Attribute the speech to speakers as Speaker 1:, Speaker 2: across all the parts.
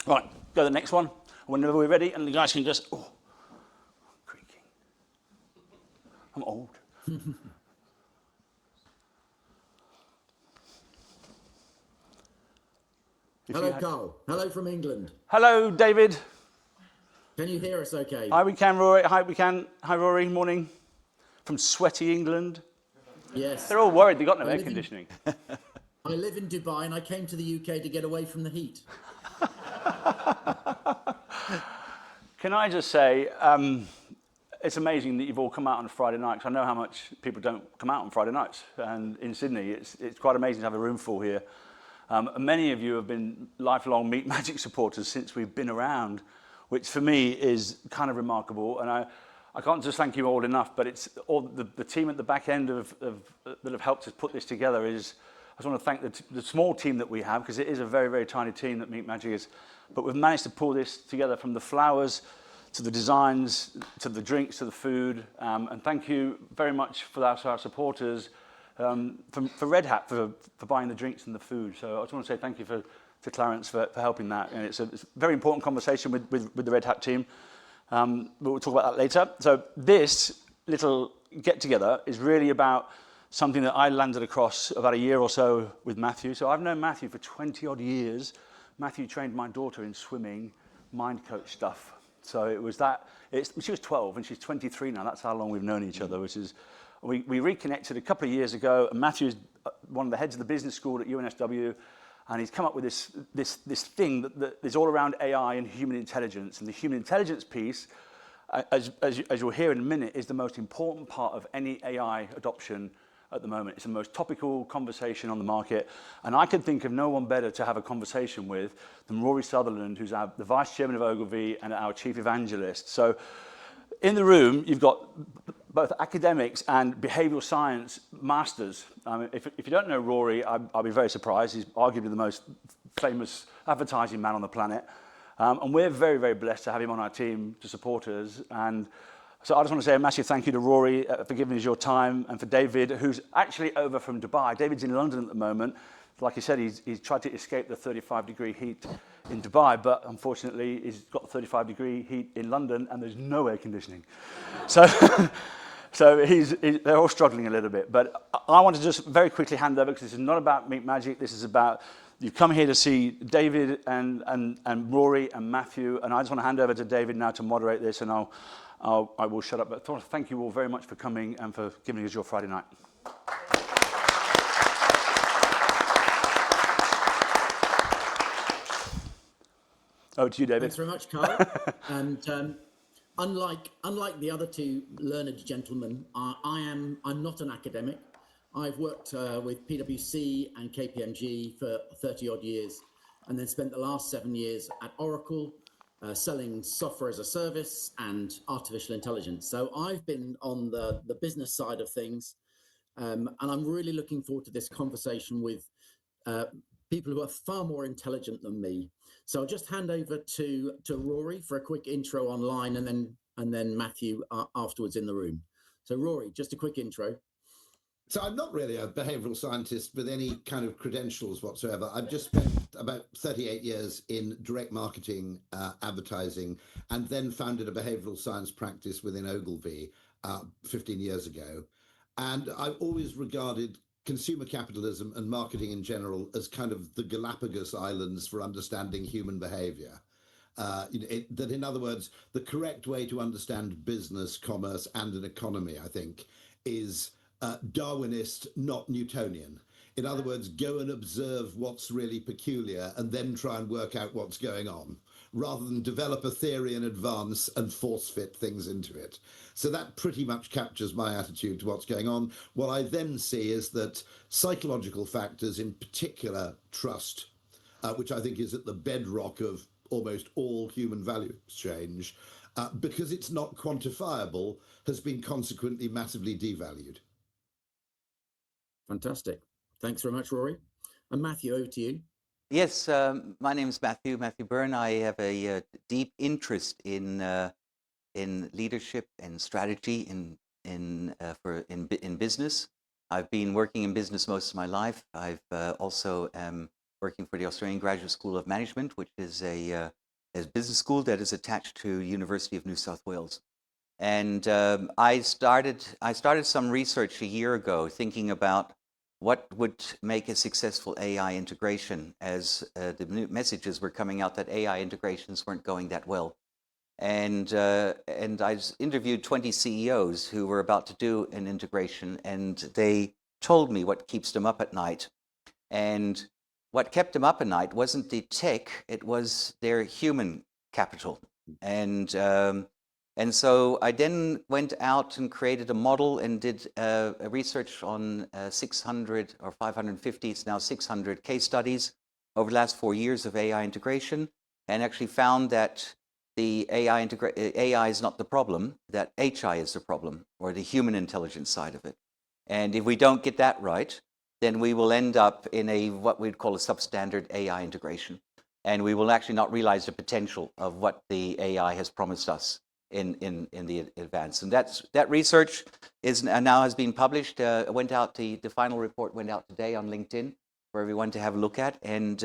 Speaker 1: Right, go to the next one. Whenever we're ready, and the guys can just, oh, creaking. I'm old.
Speaker 2: Hello, Carl. Hello from England.
Speaker 1: Hello, David.
Speaker 2: Can you hear us okay?
Speaker 1: Hi, we can, Rory. Hi, we can. Hi, Rory. Morning. From sweaty England.
Speaker 2: Yes.
Speaker 1: They're all worried they've got no air conditioning.
Speaker 2: I live in Dubai and I came to the UK to get away from the heat.
Speaker 1: Can I just say, it's amazing that you've all come out on a Friday night, because I know how much people don't come out on Friday nights. And in Sydney, it's quite amazing to have a room full here. And many of you have been lifelong Meat Magic supporters since we've been around, which for me is kind of remarkable. And I can't just thank you all enough, but it's all the team at the back end that have helped us put this together. I just want to thank the small team that we have, because it is a very, very tiny team that Meat Magic is. But we've managed to pull this together, from the flowers to the designs, to the drinks, to the food. And thank you very much for our supporters, for Red Hat, for buying the drinks and the food. So I just want to say thank you to Clarence for helping that. And it's a very important conversation with the Red Hat team. But we'll talk about that later. So this little get-together is really about something that I landed across about a year or so with Matthew. So I've known Matthew for 20-odd years. Matthew trained my daughter in swimming, mind coach stuff. So it was that. She was 12 and she's 23 now. That's how long we've known each other, which is... We reconnected a couple of years ago, and Matthew's one of the heads of the business school at UNSW, and he's come up with this thing that is all around AI and human intelligence. And the human intelligence piece, as you'll hear in a minute, is the most important part of any AI adoption at the moment. It's the most topical conversation on the market, and I could think of no one better to have a conversation with than Rory Sutherland, who's the Vice Chairman of Ogilvy and our Chief Evangelist. So in the room, you've got both academics and behavioural science masters. If you don't know Rory, I'll be very surprised. He's arguably the most famous advertising man on the planet. And we're very, very blessed to have him on our team to support us. And so I just want to say a massive thank you to Rory for giving us your time, and for David, who's actually over from Dubai. David's in London at the moment. Like he said, he's tried to escape the 35-degree heat in Dubai, but unfortunately he's got the 35-degree heat in London and there's no air conditioning. So, they're all struggling a little bit. But I want to just very quickly hand over, because this is not about Meat Magic. This is about, you've come here to see David and Rory and Matthew, and I just want to hand over to David now to moderate this, and I will shut up. But thank you all very much for coming and for giving us your Friday night. Over to you, David.
Speaker 2: Thanks very much, Carl. And unlike the other two learned gentlemen, I'm not an academic. I've worked with PwC and KPMG for 30-odd years, and then spent the last 7 years at Oracle, selling software as a service and artificial intelligence. So I've been on the business side of things, and I'm really looking forward to this conversation with people who are far more intelligent than me. So I'll just hand over to Rory for a quick intro online, and then Matthew afterwards in the room. So Rory, just a quick intro.
Speaker 3: So I'm not really a behavioural scientist with any kind of credentials whatsoever. I've just spent about 38 years in direct marketing, advertising, and then founded a behavioural science practice within Ogilvy 15 years ago. And I've always regarded consumer capitalism and marketing in general as kind of the Galapagos Islands for understanding human behaviour. That in other words, the correct way to understand business, commerce, and an economy, I think, is Darwinist, not Newtonian. In other words, go and observe what's really peculiar and then try and work out what's going on, rather than develop a theory in advance and force fit things into it. So that pretty much captures my attitude to what's going on. What I then see is that psychological factors, in particular trust, which I think is at the bedrock of almost all human value exchange, because it's not quantifiable, has been consequently massively devalued.
Speaker 2: Fantastic. Thanks very much, Rory. And Matthew, over to you.
Speaker 4: Yes, my name is Matthew Byrne. I have a deep interest in leadership and strategy in business. I've been working in business most of my life. I've also working for the Australian Graduate School of Management, which is a business school that is attached to University of New South Wales. And I started some research a year ago thinking about what would make a successful AI integration, as the new messages were coming out that AI integrations weren't going that well. And I interviewed 20 CEOs who were about to do an integration, and they told me what keeps them up at night. And what kept them up at night wasn't the tech, it was their human capital. And so I then went out and created a model and did a research on 600 or 550, it's now 600 case studies over the last 4 years of AI integration, and actually found that the AI is not the problem, that HI is the problem, or the human intelligence side of it. And if we don't get that right, then we will end up in what we'd call a substandard AI integration. And we will actually not realize the potential of what the AI has promised us in the advance. And that research now has been published. The final report went out today on LinkedIn for everyone to have a look at. And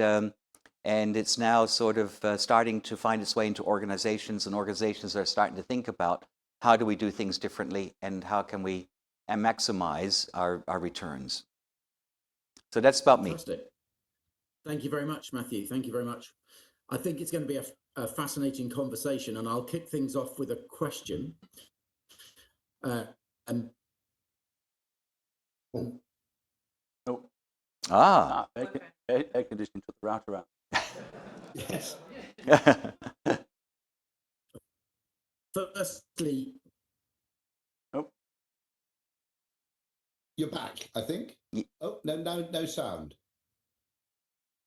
Speaker 4: it's now sort of starting to find its way into organizations, and organizations are starting to think about how do we do things differently and how can we maximize our returns. So that's about me.
Speaker 2: Fantastic. Thank you very much, Matthew. Thank you very much. I think it's going to be a fascinating conversation, and I'll kick things off with a question.
Speaker 1: Oh. Air conditioning took the router out.
Speaker 3: Yes.
Speaker 2: Firstly,
Speaker 3: You're back, I think. Oh, no sound.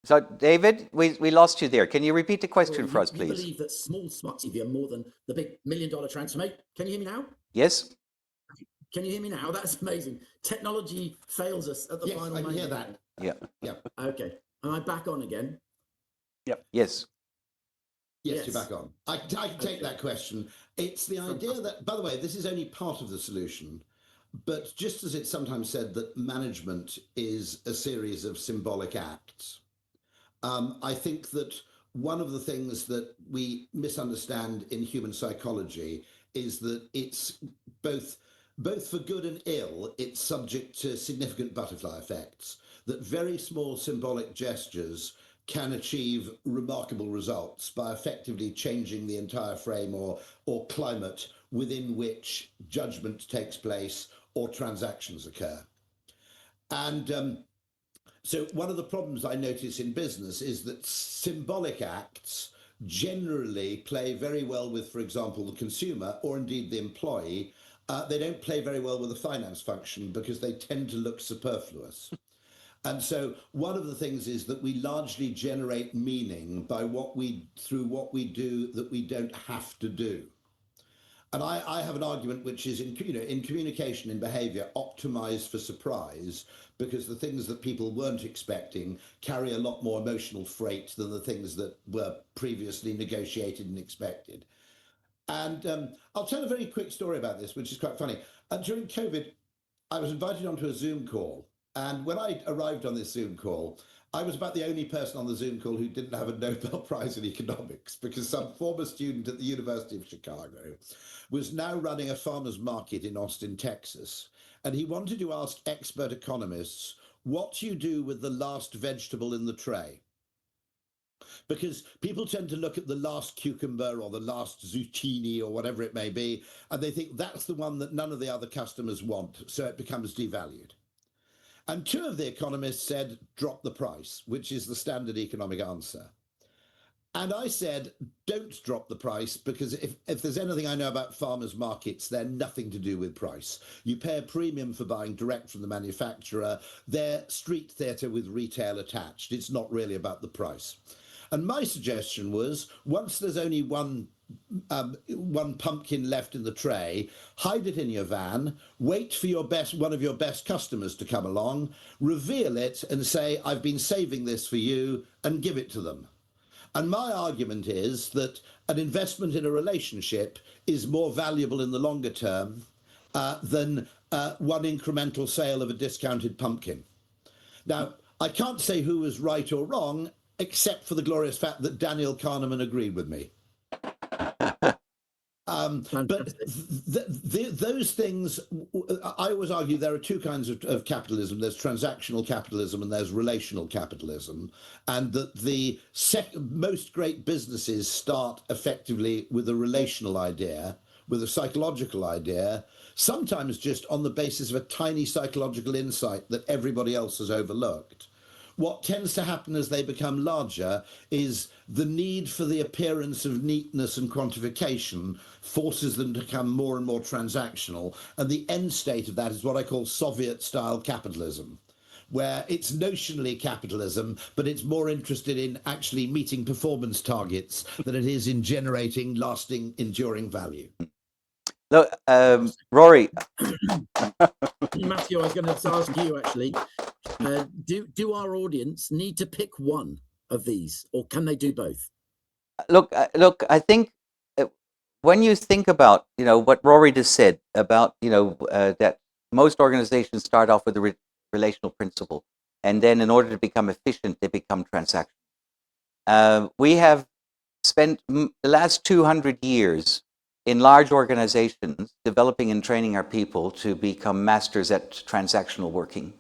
Speaker 4: So, David, we lost you there. Can you repeat the question for us, please?
Speaker 2: You believe that small smart TV are more than the big $1 million transformation. Can you hear me now?
Speaker 4: Yes.
Speaker 2: Can you hear me now? That's amazing. Technology fails us at the final moment.
Speaker 3: I can hear that.
Speaker 4: Yeah.
Speaker 2: Okay. Am I back on again?
Speaker 1: Yep.
Speaker 4: Yes.
Speaker 3: Yes, you're back on. I can take that question. It's the idea that, by the way, this is only part of the solution, but just as it's sometimes said that management is a series of symbolic acts, I think that one of the things that we misunderstand in human psychology is that it's both for good and ill, it's subject to significant butterfly effects, that very small symbolic gestures can achieve remarkable results by effectively changing the entire frame or climate within which judgment takes place or transactions occur. And so one of the problems I notice in business is that symbolic acts generally play very well with, for example, the consumer or indeed the employee. They don't play very well with the finance function because they tend to look superfluous. And so one of the things is that we largely generate meaning by through what we do that we don't have to do. And I have an argument which is in communication, in behavior, optimized for surprise, because the things that people weren't expecting carry a lot more emotional freight than the things that were previously negotiated and expected. And I'll tell a very quick story about this, which is quite funny. During COVID, I was invited onto a Zoom call. And when I arrived on this Zoom call, I was about the only person on the Zoom call who didn't have a Nobel Prize in economics, because some former student at the University of Chicago was now running a farmer's market in Austin, Texas. And he wanted to ask expert economists what you do with the last vegetable in the tray. Because people tend to look at the last cucumber or the last zucchini or whatever it may be, and they think that's the one that none of the other customers want, so it becomes devalued. And two of the economists said, drop the price, which is the standard economic answer. And I said, don't drop the price, because if there's anything I know about farmers' markets, they're nothing to do with price. You pay a premium for buying direct from the manufacturer. They're street theatre with retail attached. It's not really about the price. And my suggestion was, once there's only one pumpkin left in the tray, hide it in your van, wait for one of your best customers to come along, reveal it and say, I've been saving this for you, and give it to them. And my argument is that an investment in a relationship is more valuable in the longer term than one incremental sale of a discounted pumpkin. Now, I can't say who was right or wrong, except for the glorious fact that Daniel Kahneman agreed with me. But those things, I always argue there are two kinds of capitalism. There's transactional capitalism and there's relational capitalism. And that the most great businesses start effectively with a relational idea, with a psychological idea, sometimes just on the basis of a tiny psychological insight that everybody else has overlooked. What tends to happen as they become larger is the need for the appearance of neatness and quantification forces them to become more and more transactional. And the end state of that is what I call Soviet-style capitalism, where it's notionally capitalism, but it's more interested in actually meeting performance targets than it is in generating lasting, enduring value.
Speaker 4: Look, Rory.
Speaker 2: Matthew, I was going to ask you actually, do our audience need to pick one of these, or can they do both?
Speaker 4: Look, I think when you think about, what Rory just said about, that most organizations start off with a relational principle, and then in order to become efficient, they become transactional. We have spent the last 200 years in large organizations developing and training our people to become masters at transactional working.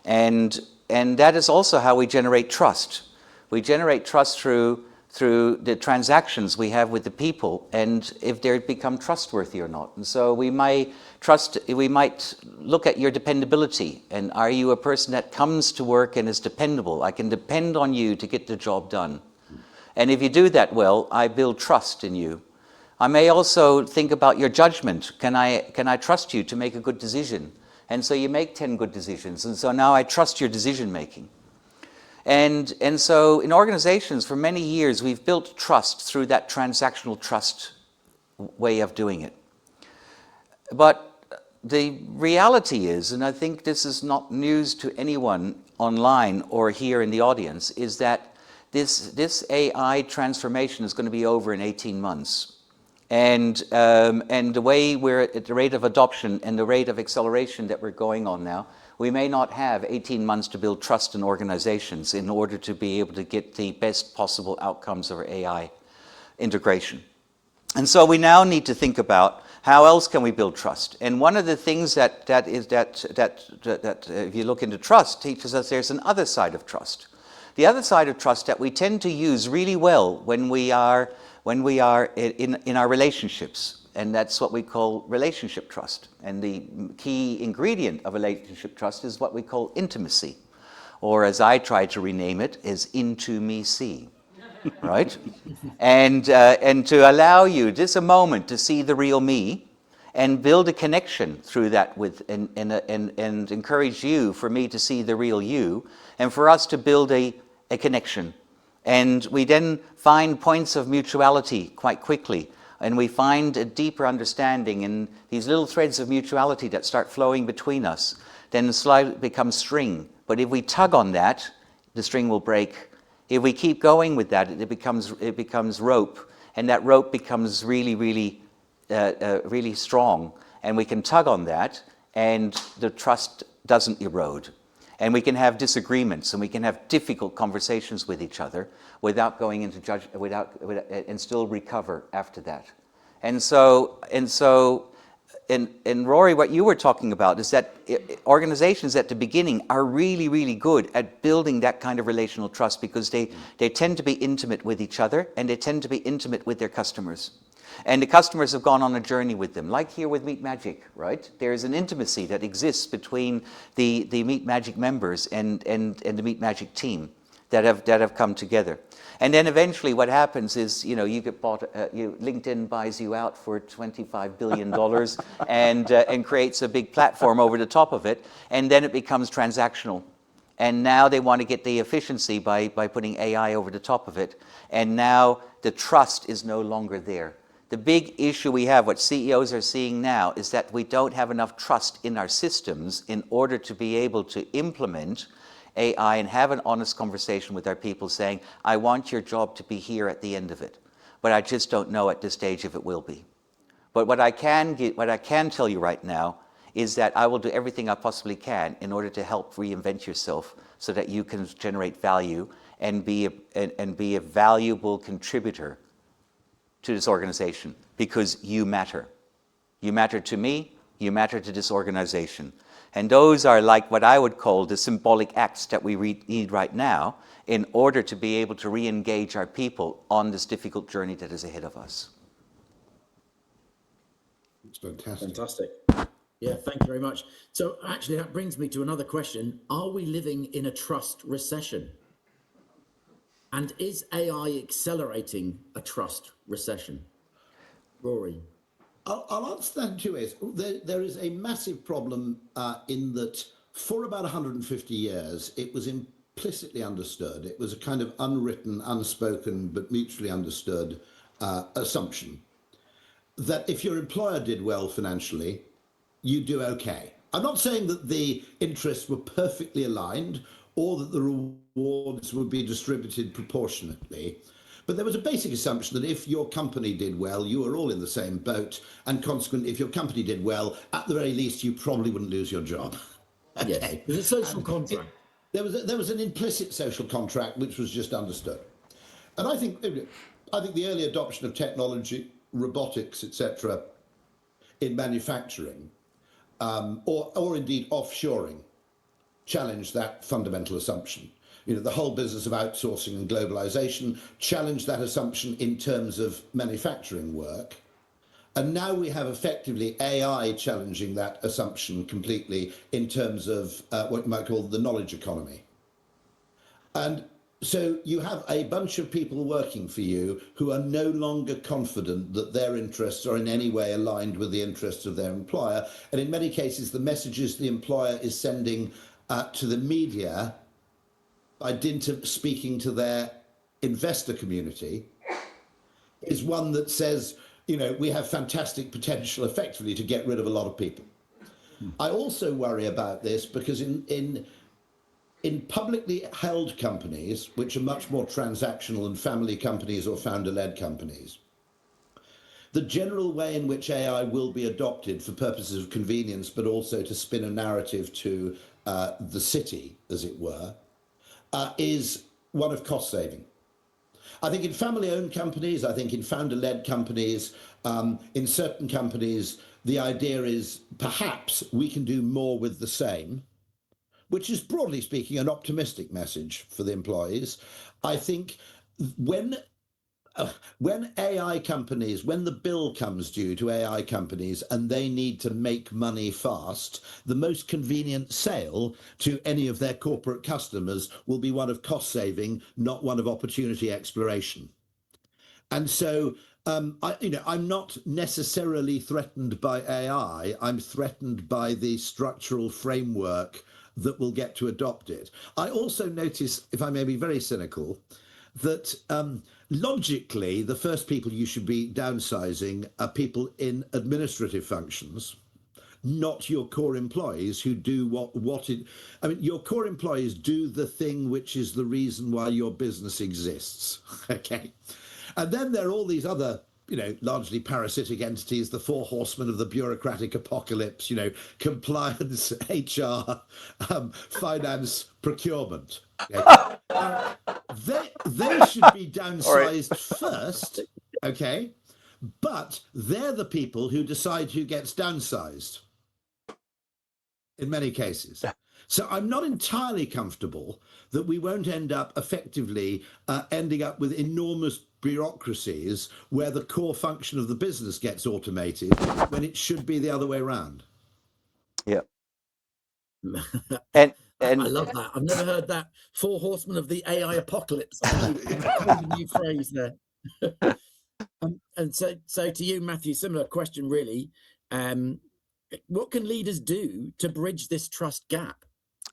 Speaker 4: And that is also how we generate trust. We generate trust through the transactions we have with the people, and if they become trustworthy or not. And so we might look at your dependability, and are you a person that comes to work and is dependable? I can depend on you to get the job done. And if you do that well, I build trust in you. I may also think about your judgment. Can I trust you to make a good decision? And so you make 10 good decisions, and so now I trust your decision making. And so in organizations for many years we've built trust through that transactional trust way of doing it. But the reality is, and I think this is not news to anyone online or here in the audience, is that this AI transformation is going to be over in 18 months. And the way we're at the rate of adoption and the rate of acceleration that we're going on now, we may not have 18 months to build trust in organizations in order to be able to get the best possible outcomes of our AI integration. And so we now need to think about how else can we build trust. And one of the things that if you look into trust teaches us there's an other side of trust. The other side of trust that we tend to use really well when we are in our relationships, and that's what we call relationship trust. And the key ingredient of relationship trust is what we call intimacy, or as I try to rename it, is into-me-see, right? And to allow you just a moment to see the real me, and build a connection through that and encourage you for me to see the real you, and for us to build a connection. And we then find points of mutuality quite quickly, and we find a deeper understanding, and these little threads of mutuality that start flowing between us then slowly become string. But if we tug on that, the string will break. If we keep going with that, it becomes rope, and that rope becomes really strong, and we can tug on that, and the trust doesn't erode. And we can have disagreements, and we can have difficult conversations with each other without going into and still recover after that. And Rory, what you were talking about is that organizations at the beginning are really good at building that kind of relational trust, because they tend to be intimate with each other, and they tend to be intimate with their customers. And the customers have gone on a journey with them, like here with Meet Magic, right? There's an intimacy that exists between the Meet Magic members and the Meet Magic team that have come together. And then eventually what happens is, you get bought, LinkedIn buys you out for $25 billion and creates a big platform over the top of it, and then it becomes transactional. And now they want to get the efficiency by putting AI over the top of it, and now the trust is no longer there. The big issue we have, what CEOs are seeing now, is that we don't have enough trust in our systems in order to be able to implement AI and have an honest conversation with our people saying, I want your job to be here at the end of it, but I just don't know at this stage if it will be. But what I can tell you right now is that I will do everything I possibly can in order to help reinvent yourself so that you can generate value and be a valuable contributor to this organization, because you matter. You matter to me, you matter to this organization. And those are like what I would call the symbolic acts that we need right now in order to be able to re-engage our people on this difficult journey that is ahead of us.
Speaker 3: It's fantastic.
Speaker 2: Fantastic. Yeah, thank you very much. So actually, that brings me to another question. Are we living in a trust recession? And is AI accelerating a trust recession? Rory.
Speaker 3: I'll answer that in two ways. There is a massive problem in that for about 150 years, it was implicitly understood. It was a kind of unwritten, unspoken, but mutually understood assumption that if your employer did well financially, you do okay. I'm not saying that the interests were perfectly aligned or that the rewards would be distributed proportionately. But there was a basic assumption that if your company did well, you were all in the same boat. And consequently, if your company did well, at the very least, you probably wouldn't lose your job.
Speaker 2: Okay. Yes, there's a social contract.
Speaker 3: There was an implicit social contract which was just understood. And I think the early adoption of technology, robotics, etc., in manufacturing, or indeed offshoring, challenged that fundamental assumption. You know, the whole business of outsourcing and globalization challenged that assumption in terms of manufacturing work. And now we have effectively AI challenging that assumption completely in terms of what you might call the knowledge economy. And so you have a bunch of people working for you who are no longer confident that their interests are in any way aligned with the interests of their employer. And in many cases, the messages the employer is sending to the media by dint of speaking to their investor community is one that says, you know, we have fantastic potential effectively to get rid of a lot of people. I also worry about this because in publicly held companies, which are much more transactional than family companies or founder-led companies, the general way in which AI will be adopted for purposes of convenience, but also to spin a narrative to the city, as it were, is one of cost saving. I think in family-owned companies, I think in founder-led companies, in certain companies, the idea is perhaps we can do more with the same, which is broadly speaking an optimistic message for the employees. I think when AI companies, when the bill comes due to AI companies and they need to make money fast, the most convenient sale to any of their corporate customers will be one of cost saving, not one of opportunity exploration. And so I'm not necessarily threatened by AI. I'm threatened by the structural framework that will get to adopt it. I also notice, if I may be very cynical, that logically, the first people you should be downsizing are people in administrative functions, not your core employees who do your core employees do the thing which is the reason why your business exists, okay? And then there are all these other, largely parasitic entities, the four horsemen of the bureaucratic apocalypse, compliance, HR, finance, procurement. Okay? They should be downsized first, okay? But they're the people who decide who gets downsized in many cases. So I'm not entirely comfortable that we won't end up effectively ending up with enormous bureaucracies where the core function of the business gets automated when it should be the other way around.
Speaker 4: Yeah.
Speaker 2: I love that. I've never heard that. Four horsemen of the AI apocalypse. I a new phrase there. And so to you, Matthew, similar question, really. What can leaders do to bridge this trust gap?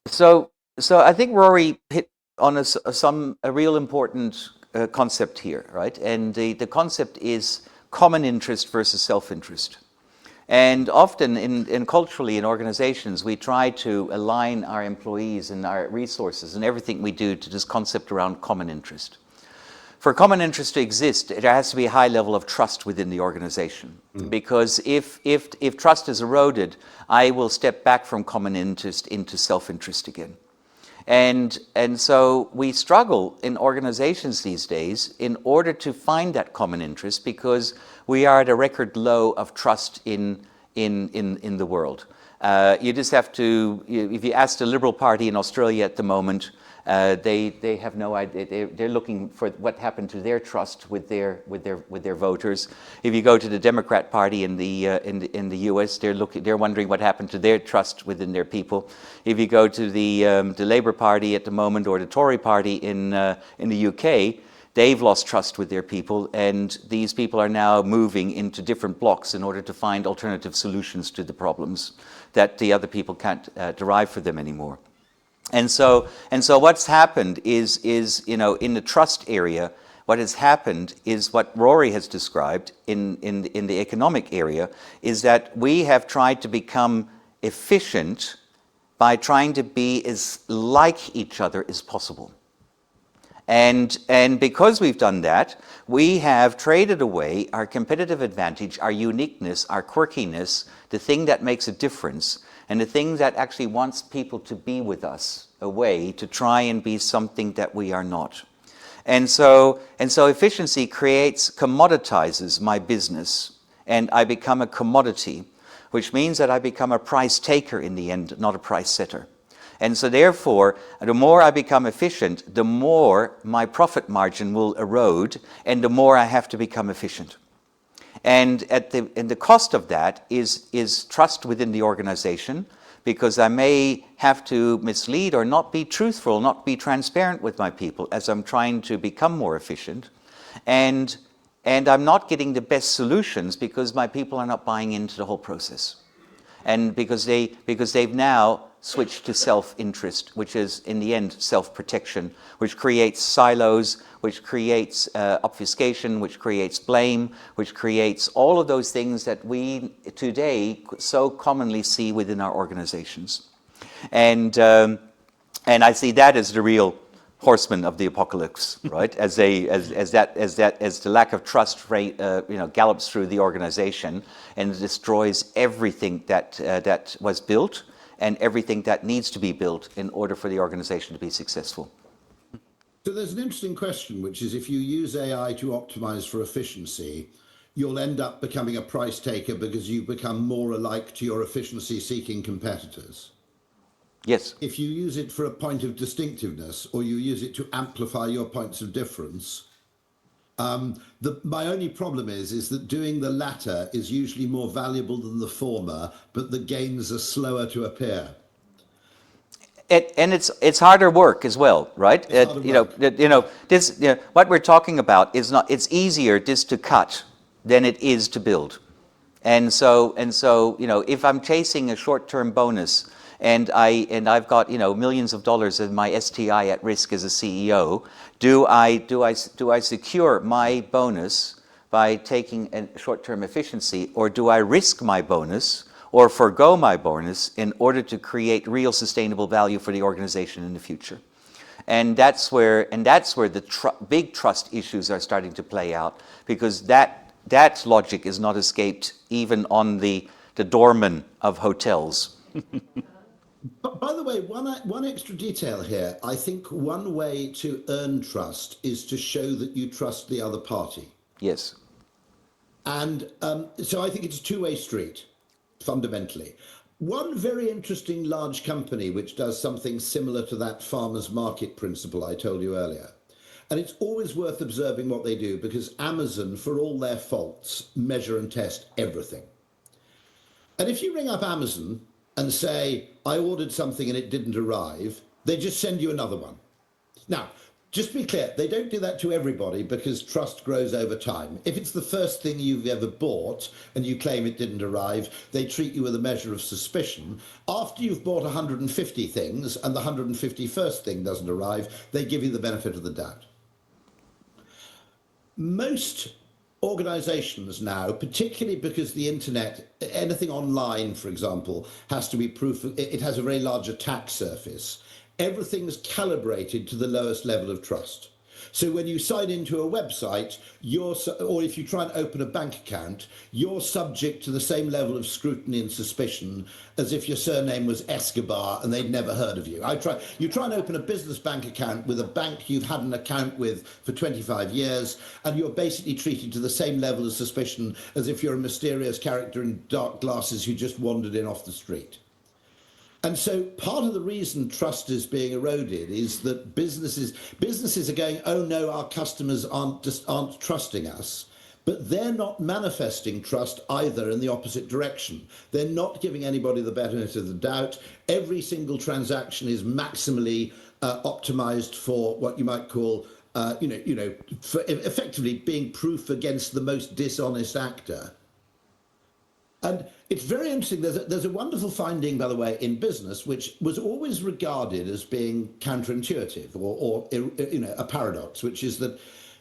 Speaker 4: So I think Rory hit on a real important concept here, right? And the concept is common interest versus self-interest. And often in culturally in organizations, we try to align our employees and our resources and everything we do to this concept around common interest. for common interest to exist, there has to be a high level of trust within the organization. Because if trust is eroded, I will step back from common interest into self-interest again. And so we struggle in organizations these days in order to find that common interest, because we are at a record low of trust in the world. You just have to, if you ask the Liberal Party in Australia at the moment, they have no idea. They're looking for what happened to their trust with their voters. If you go to the Democrat Party in the U.S., they're wondering what happened to their trust within their people. If you go to the Labour Party at the moment, or the Tory Party in the U.K., they've lost trust with their people, and these people are now moving into different blocks in order to find alternative solutions to the problems that the other people can't derive for them anymore. And so what's happened is in the trust area, what has happened is what Rory has described in the economic area, is that we have tried to become efficient by trying to be as like each other as possible. And because we've done that, we have traded away our competitive advantage, our uniqueness, our quirkiness, the thing that makes a difference, and the thing that actually wants people to be with us, away to try and be something that we are not. And so efficiency commoditizes my business, and I become a commodity, which means that I become a price taker in the end, not a price setter. And so therefore, the more I become efficient, the more my profit margin will erode, and the more I have to become efficient. And the cost of that is trust within the organization, because I may have to mislead or not be truthful, not be transparent with my people as I'm trying to become more efficient. And I'm not getting the best solutions because my people are not buying into the whole process. And because they've now switched to self-interest, which is in the end self-protection, which creates silos, which creates obfuscation, which creates blame, which creates all of those things that we today so commonly see within our organizations. And I see that as the real horseman of the apocalypse, right? As the lack of trust gallops through the organization and destroys everything that was built and everything that needs to be built in order for the organization to be successful.
Speaker 3: So there's an interesting question, which is, if you use AI to optimize for efficiency, you'll end up becoming a price taker because you become more alike to your efficiency-seeking competitors.
Speaker 4: Yes.
Speaker 3: If you use it for a point of distinctiveness, or you use it to amplify your points of difference, my only problem is that doing the latter is usually more valuable than the former, but the gains are slower to appear.
Speaker 4: And it's harder work as well, right? What we're talking about is not. It's easier just to cut than it is to build. And so if I'm chasing a short-term bonus, and I've got millions of dollars of my STI at risk as a CEO, do I secure my bonus by taking a short-term efficiency, or do I risk my bonus or forgo my bonus in order to create real sustainable value for the organization in the future? And that's where the big trust issues are starting to play out, because that logic is not escaped even on the doorman of hotels.
Speaker 3: But by the way, one extra detail here. I think one way to earn trust is to show that you trust the other party.
Speaker 4: Yes.
Speaker 3: And so I think it's a two-way street, fundamentally. One very interesting large company which does something similar to that farmer's market principle I told you earlier. And it's always worth observing what they do, because Amazon, for all their faults, measure and test everything. And if you ring up Amazon and say, I ordered something and it didn't arrive, they just send you another one. Now, just to be clear, they don't do that to everybody, because trust grows over time. If it's the first thing you've ever bought and you claim it didn't arrive, they treat you with a measure of suspicion. After you've bought 150 things and the 151st thing doesn't arrive, they give you the benefit of the doubt. Most organizations now, particularly because the internet, anything online, for example, has to be proof. It has a very large attack surface. Everything's calibrated to the lowest level of trust. So when you sign into a website, or if you try and open a bank account, you're subject to the same level of scrutiny and suspicion as if your surname was Escobar and they'd never heard of you. You try and open a business bank account with a bank you've had an account with for 25 years, and you're basically treated to the same level of suspicion as if you're a mysterious character in dark glasses who just wandered in off the street. And so part of the reason trust is being eroded is that businesses are going, oh no, our customers aren't trusting us. But they're not manifesting trust either in the opposite direction. They're not giving anybody the benefit of the doubt. Every single transaction is maximally optimized for what you might call, for effectively being proof against the most dishonest actor. And it's very interesting. There's a wonderful finding, by the way, in business, which was always regarded as being counterintuitive or a paradox, which is that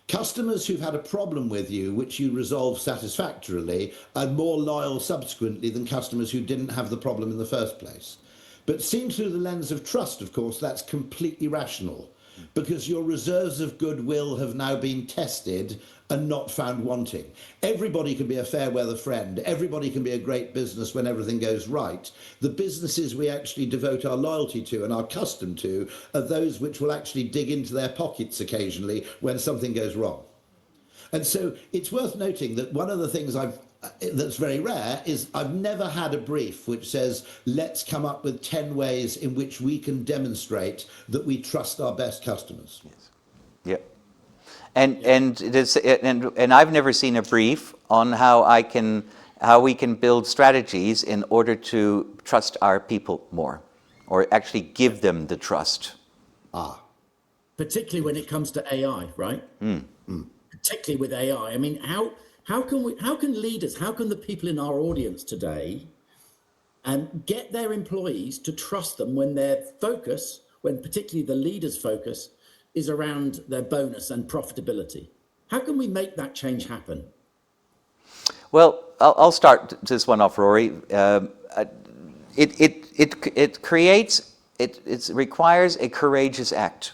Speaker 3: customers who've had a problem with you, which you resolve satisfactorily, are more loyal subsequently than customers who didn't have the problem in the first place. But seen through the lens of trust, of course, that's completely rational, because your reserves of goodwill have now been tested and not found wanting. Everybody can be a fair weather friend. Everybody can be a great business when everything goes right. The businesses we actually devote our loyalty to and are accustomed to are those which will actually dig into their pockets occasionally when something goes wrong. And so it's worth noting that one of the things that's very rare is I've never had a brief which says, let's come up with 10 ways in which we can demonstrate that we trust our best customers.
Speaker 4: Yes. Yep. And I've never seen a brief on how we can build strategies in order to trust our people more, or actually give them the trust.
Speaker 2: Particularly when it comes to AI, right? Particularly with AI. I mean, how can leaders, how can the people in our audience today get their employees to trust them when their focus, when particularly the leaders' focus, is around their bonus and profitability? How can we make that change happen?
Speaker 4: Well, I'll start this one off, Rory. It requires a courageous act,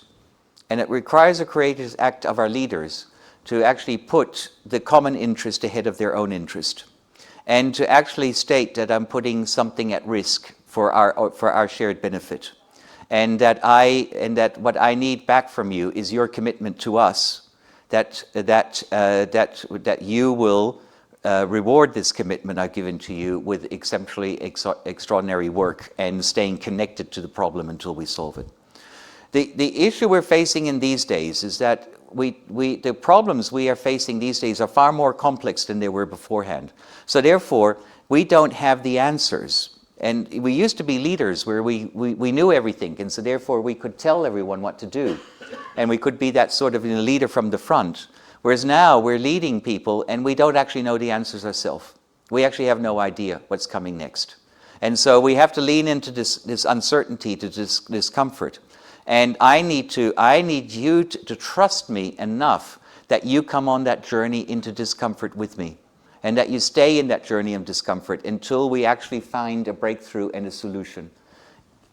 Speaker 4: and it requires a courageous act of our leaders to actually put the common interest ahead of their own interest, and to actually state that I'm putting something at risk for our shared benefit. And that what I need back from you is your commitment to us, that you will reward this commitment I've given to you with extraordinary work and staying connected to the problem until we solve it. The issue we're facing in these days is that the problems we are facing these days are far more complex than they were beforehand. So therefore, we don't have the answers. And we used to be leaders where we knew everything, and so therefore we could tell everyone what to do. And we could be that sort of leader from the front. Whereas now we're leading people and we don't actually know the answers ourselves. We actually have no idea what's coming next. And so we have to lean into this uncertainty, to this discomfort. And I need you to trust me enough that you come on that journey into discomfort with me. And that you stay in that journey of discomfort until we actually find a breakthrough and a solution.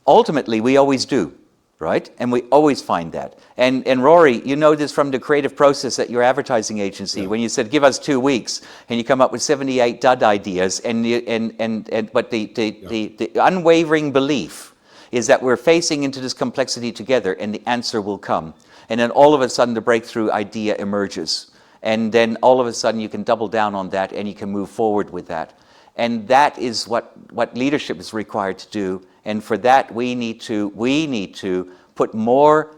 Speaker 4: Ultimately, we always do, right? And we always find that. And Rory, you know this from the creative process at your advertising agency, when you said, give us 2 weeks, and you come up with 78 dud ideas, but the unwavering belief is that we're facing into this complexity together, and the answer will come. And then all of a sudden, the breakthrough idea emerges. And then all of a sudden you can double down on that and you can move forward with that. And that is what leadership is required to do. And for that we need to put more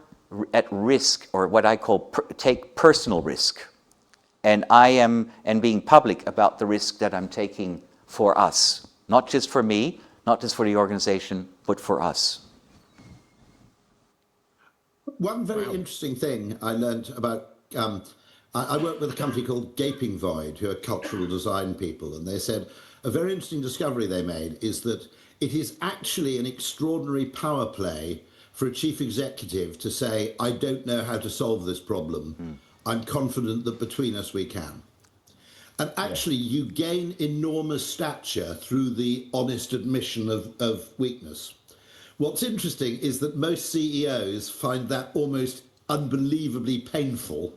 Speaker 4: at risk, or what I call take personal risk. And being public about the risk that I'm taking for us. Not just for me, not just for the organization, but for us.
Speaker 3: One very interesting thing I learned about I work with a company called Gaping Void, who are cultural design people, and they said a very interesting discovery they made is that it is actually an extraordinary power play for a chief executive to say, I don't know how to solve this problem. I'm confident that between us we can. And actually you gain enormous stature through the honest admission of weakness. What's interesting is that most CEOs find that almost unbelievably painful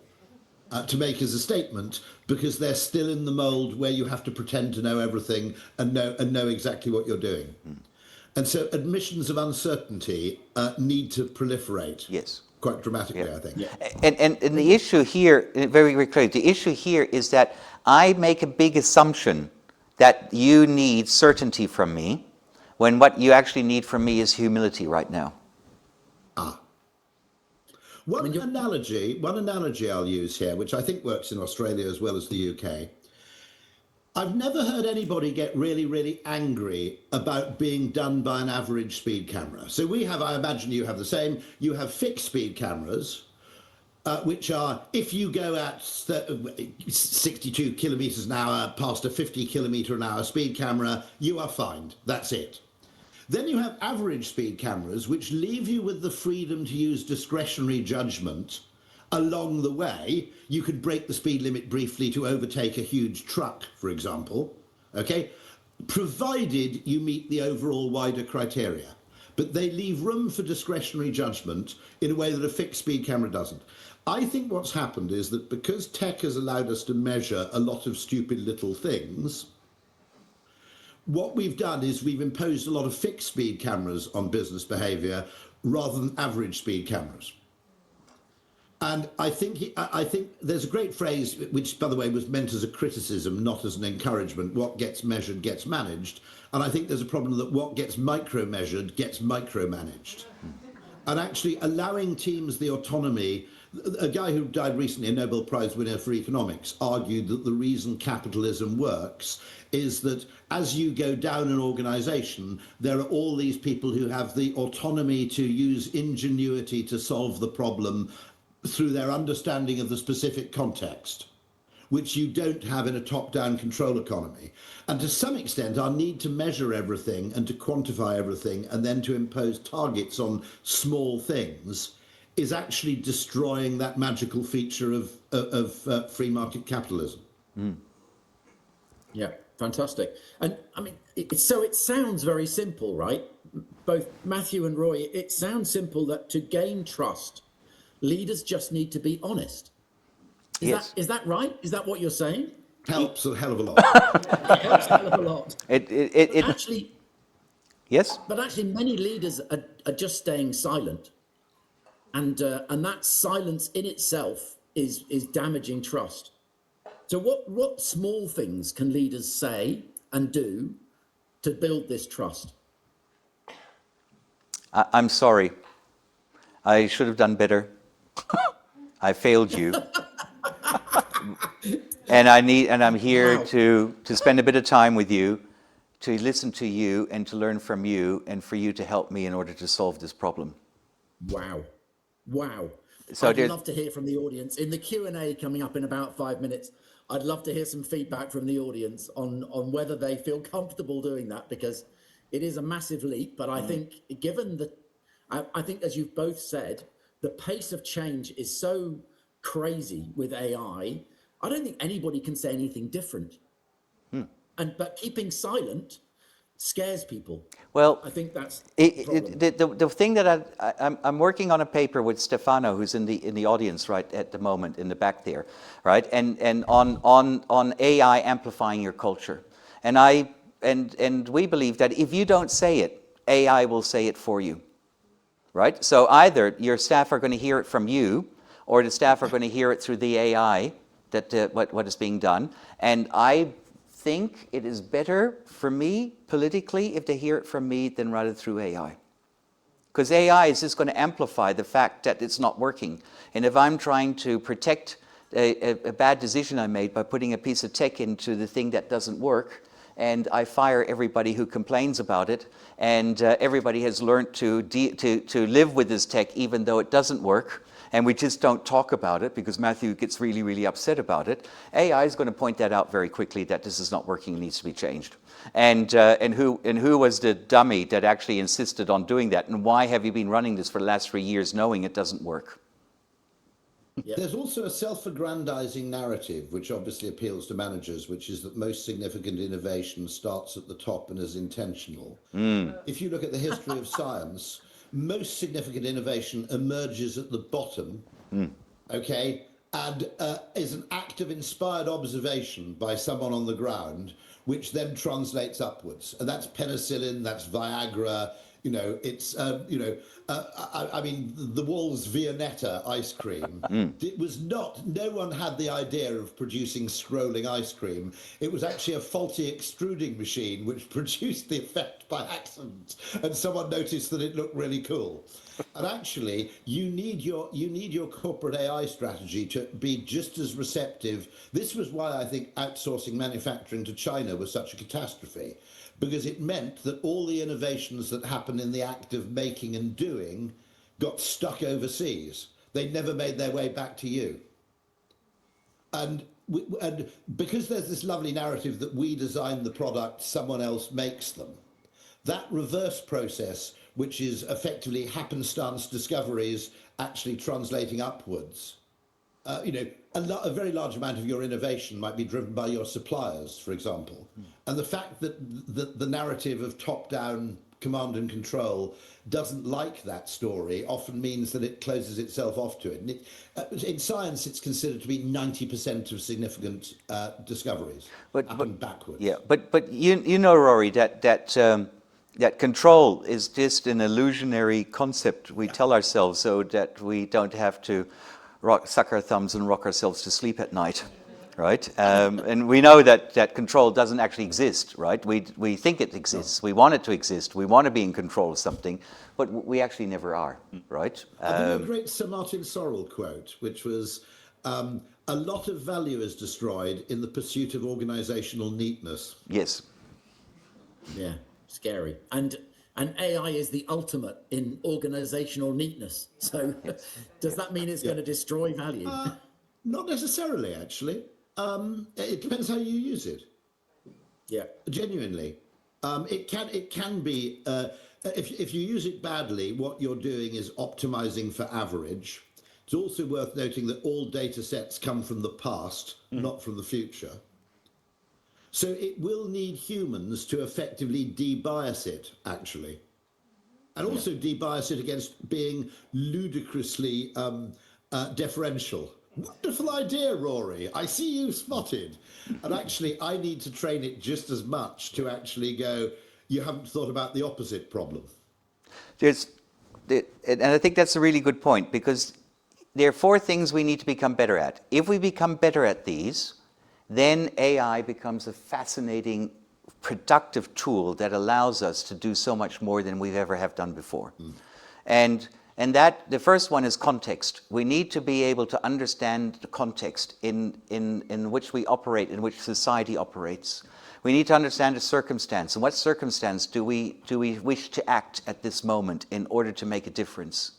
Speaker 3: to make as a statement, because they're still in the mold where you have to pretend to know everything and know exactly what you're doing. And so admissions of uncertainty need to proliferate.
Speaker 4: Yes.
Speaker 3: Quite dramatically, I think.
Speaker 4: And the issue here, very, very clearly, the issue here is that I make a big assumption that you need certainty from me, when what you actually need from me is humility right now.
Speaker 3: One analogy I'll use here, which I think works in Australia as well as the UK. I've never heard anybody get really, really angry about being done by an average speed camera. So we have, I imagine you have the same, you have fixed speed cameras, which are, if you go at 62 kilometers an hour past a 50 kilometer an hour speed camera, you are fined. That's it. Then you have average speed cameras, which leave you with the freedom to use discretionary judgment along the way. You could break the speed limit briefly to overtake a huge truck, for example, okay? Provided you meet the overall wider criteria. But they leave room for discretionary judgment in a way that a fixed speed camera doesn't. I think what's happened is that because tech has allowed us to measure a lot of stupid little things, what we've done is we've imposed a lot of fixed speed cameras on business behavior rather than average speed cameras. And I think there's a great phrase, which, by the way, was meant as a criticism, not as an encouragement: what gets measured gets managed. And I think there's a problem that what gets micro-measured gets micromanaged. And actually allowing teams the autonomy. A guy who died recently, a Nobel Prize winner for economics, argued that the reason capitalism works is that as you go down an organization, there are all these people who have the autonomy to use ingenuity to solve the problem through their understanding of the specific context, which you don't have in a top-down control economy. And to some extent, our need to measure everything and to quantify everything and then to impose targets on small things is actually destroying that magical feature of free market capitalism.
Speaker 2: Yeah, fantastic. And I mean, so it sounds very simple, right? Both Matthew and Roy, it sounds simple that to gain trust, leaders just need to be honest. Is that right? Is that what you're saying?
Speaker 3: Helps a hell of a lot.
Speaker 2: It helps a hell of a lot. Actually,
Speaker 4: yes?
Speaker 2: But actually, many leaders are just staying silent. And that silence in itself is damaging trust. So what small things can leaders say and do to build this trust?
Speaker 4: I'm sorry. I should have done better. I failed you. And I'm here to spend a bit of time with you, to listen to you and to learn from you, and for you to help me in order to solve this problem.
Speaker 2: Wow.
Speaker 4: So
Speaker 2: I'd love to hear from the audience. In the Q&A coming up in about 5 minutes, I'd love to hear some feedback from the audience on whether they feel comfortable doing that, because it is a massive leap. But I think, I think, as you've both said, the pace of change is so crazy with AI. I don't think anybody can say anything different. But keeping silent scares people.
Speaker 4: Well,
Speaker 2: I think that's the
Speaker 4: thing that I'm working on a paper with Stefano, who's in the audience right at the moment in the back there, right? And on AI amplifying your culture, and we believe that if you don't say it, AI will say it for you, right? So either your staff are going to hear it from you, or the staff are going to hear it through the AI that what is being done. And I think it is better for me politically if they hear it from me than rather through AI. Because AI is just going to amplify the fact that it's not working. And if I'm trying to protect a bad decision I made by putting a piece of tech into the thing that doesn't work, and I fire everybody who complains about it, and everybody has learned to live with this tech even though it doesn't work, and we just don't talk about it because Matthew gets really, really upset about it, AI is going to point that out very quickly that this is not working and needs to be changed. And who was the dummy that actually insisted on doing that? And why have you been running this for the last 3 years knowing it doesn't work?
Speaker 2: Yeah.
Speaker 3: There's also a self-aggrandizing narrative, which obviously appeals to managers, which is that most significant innovation starts at the top and is intentional. If you look at the history of science, most significant innovation emerges at the bottom okay, and is an act of inspired observation by someone on the ground, which then translates upwards. And that's penicillin, that's Viagra, you know, it's, I mean, the Wall's Viennetta ice cream. It was not, no one had the idea of producing scrolling ice cream. It was actually a faulty extruding machine which produced the effect by accident. And someone noticed that it looked really cool. And actually, you need your corporate AI strategy to be just as receptive. This was why I think outsourcing manufacturing to China was such a catastrophe, because it meant that all the innovations that happened in the act of making and doing got stuck overseas. They never made their way back to you. And because there's this lovely narrative that we design the product, someone else makes them, that reverse process, which is effectively happenstance discoveries actually translating upwards, a very large amount of your innovation might be driven by your suppliers, for example. And the fact that the narrative of top-down command and control doesn't like that story often means that it closes itself off to it. And in science, it's considered to be 90% of significant discoveries happen backwards.
Speaker 4: Yeah, but you know, Rory, that control is just an illusionary concept we tell ourselves so that we don't have to suck our thumbs and rock ourselves to sleep at night, right? And we know that control doesn't actually exist, right? We think it exists, we want it to exist, we want to be in control of something, but we actually never are, right?
Speaker 3: I think a great Sir Martin Sorrell quote, which was, a lot of value is destroyed in the pursuit of organisational neatness.
Speaker 4: Yes.
Speaker 2: Yeah, scary. And AI is the ultimate in organizational neatness. So does that mean it's going to destroy value?
Speaker 3: Not necessarily, actually. It depends how you use it.
Speaker 2: Yeah.
Speaker 3: Genuinely. It can be, if you use it badly, what you're doing is optimizing for average. It's also worth noting that all data sets come from the past, not from the future. So it will need humans to effectively de-bias it, actually. And also de-bias it against being ludicrously deferential. Wonderful idea, Rory. I see you spotted. And actually, I need to train it just as much to actually go, you haven't thought about the opposite problem.
Speaker 4: And I think that's a really good point, because there are 4 things we need to become better at. If we become better at these, then AI becomes a fascinating, productive tool that allows us to do so much more than we've ever have done before. And that the first one is context. We need to be able to understand the context in which we operate, in which society operates. We need to understand the circumstance. In what circumstance do we wish to act at this moment in order to make a difference?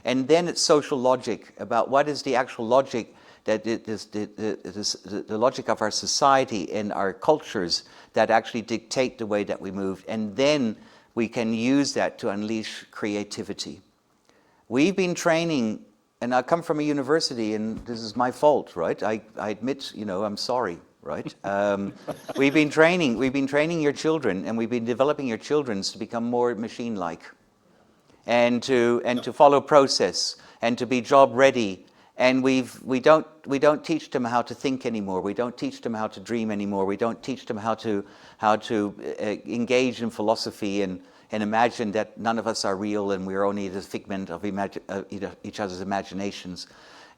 Speaker 4: And then it's social logic, about what is the actual logic that it is the logic of our society and our cultures that actually dictate the way that we move. And then we can use that to unleash creativity. We've been training, and I come from a university, and this is my fault, right? I admit, I'm sorry, right? We've been training your children, and we've been developing your children to become more machine-like, and to follow process, and to be job ready. And we don't teach them how to think anymore. We don't teach them how to dream anymore. We don't teach them how to engage in philosophy and imagine that none of us are real and we're only the figment of each other's imaginations.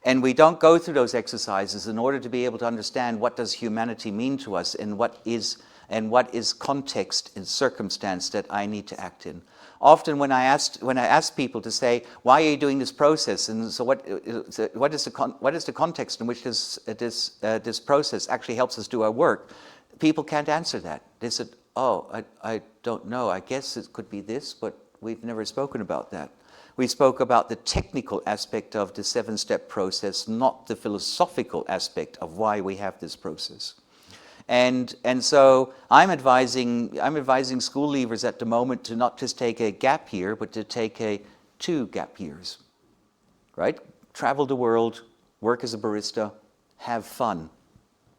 Speaker 4: And we don't go through those exercises in order to be able to understand what does humanity mean to us, and what is context and circumstance that I need to act in. Often when I ask people to say, why are you doing this process, and so what is the context in which this process actually helps us do our work, people can't answer that. They said, I don't know, I guess it could be this, but we've never spoken about that. We spoke about the technical aspect of the 7-step process, not the philosophical aspect of why we have this process. And so I'm advising school leavers at the moment to not just take a gap year, but to take 2 gap years, right? Travel the world, work as a barista, have fun.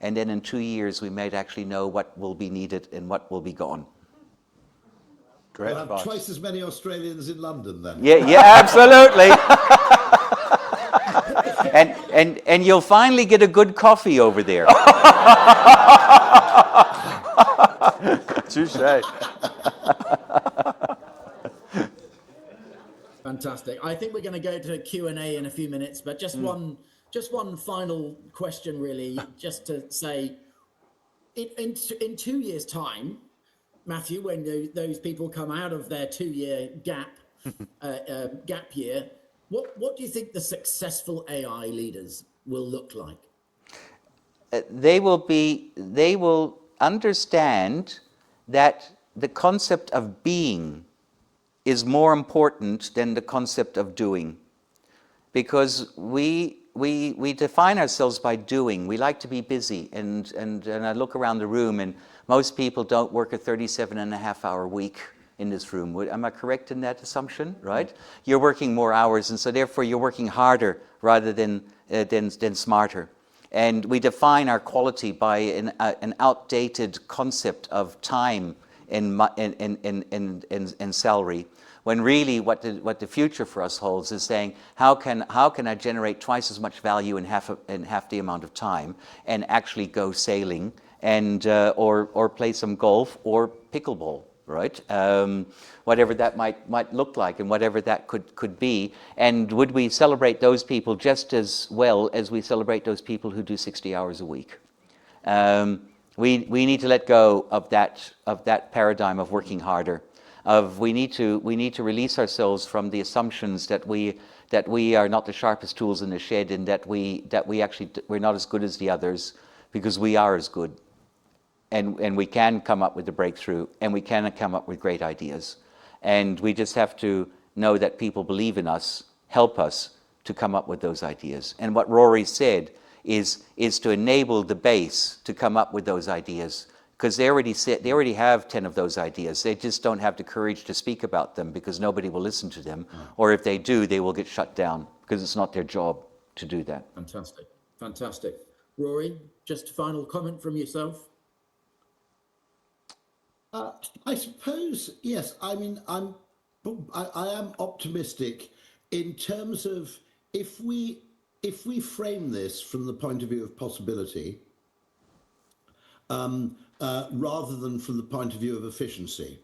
Speaker 4: And then in 2 years, we might actually know what will be needed and what will be gone.
Speaker 1: Great
Speaker 3: We'll have twice as many Australians in London then.
Speaker 4: Yeah, absolutely. And you'll finally get a good coffee over there.
Speaker 1: Touche.
Speaker 2: Fantastic. I think we're going to go to Q&A in a few minutes, but just one final question, really, just to say, in 2 years' time, Matthew, when those people come out of their 2-year gap year, what do you think the successful AI leaders will look like?
Speaker 4: They will understand that the concept of being is more important than the concept of doing, because we define ourselves by doing. We like to be busy, and I look around the room, and most people don't work a 37.5-hour week in this room. Am I correct in that assumption? Right? You're working more hours, and so therefore you're working harder rather than smarter. And we define our quality by an outdated concept of time and salary, when really what the future for us holds is saying, how can I generate twice as much value in half the amount of time, and actually go sailing and or play some golf or pickleball, right? Whatever that might look like, and whatever that could be. And would we celebrate those people just as well as we celebrate those people who do 60 hours a week? We need to let go of that paradigm of working harder. We need to release ourselves from the assumptions that we are not the sharpest tools in the shed, and that we're not as good as the others, because we are as good. And we can come up with the breakthrough, and we can come up with great ideas. And we just have to know that people believe in us, help us to come up with those ideas. And what Rory said is to enable the base to come up with those ideas, because they already have 10 of those ideas. They just don't have the courage to speak about them, because nobody will listen to them. Or if they do, they will get shut down, because it's not their job to do that.
Speaker 2: Fantastic. Fantastic. Rory, just a final comment from yourself?
Speaker 3: I suppose, yes. I mean, I am optimistic in terms of if we frame this from the point of view of possibility, rather than from the point of view of efficiency.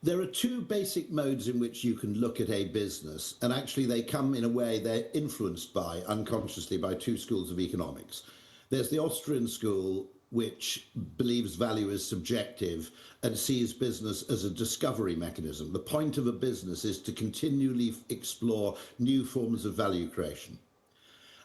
Speaker 3: There are two basic modes in which you can look at a business, and actually they come in a way, they're influenced by, unconsciously, by two schools of economics. There's the Austrian school, which believes value is subjective and sees business as a discovery mechanism. The point of a business is to continually explore new forms of value creation.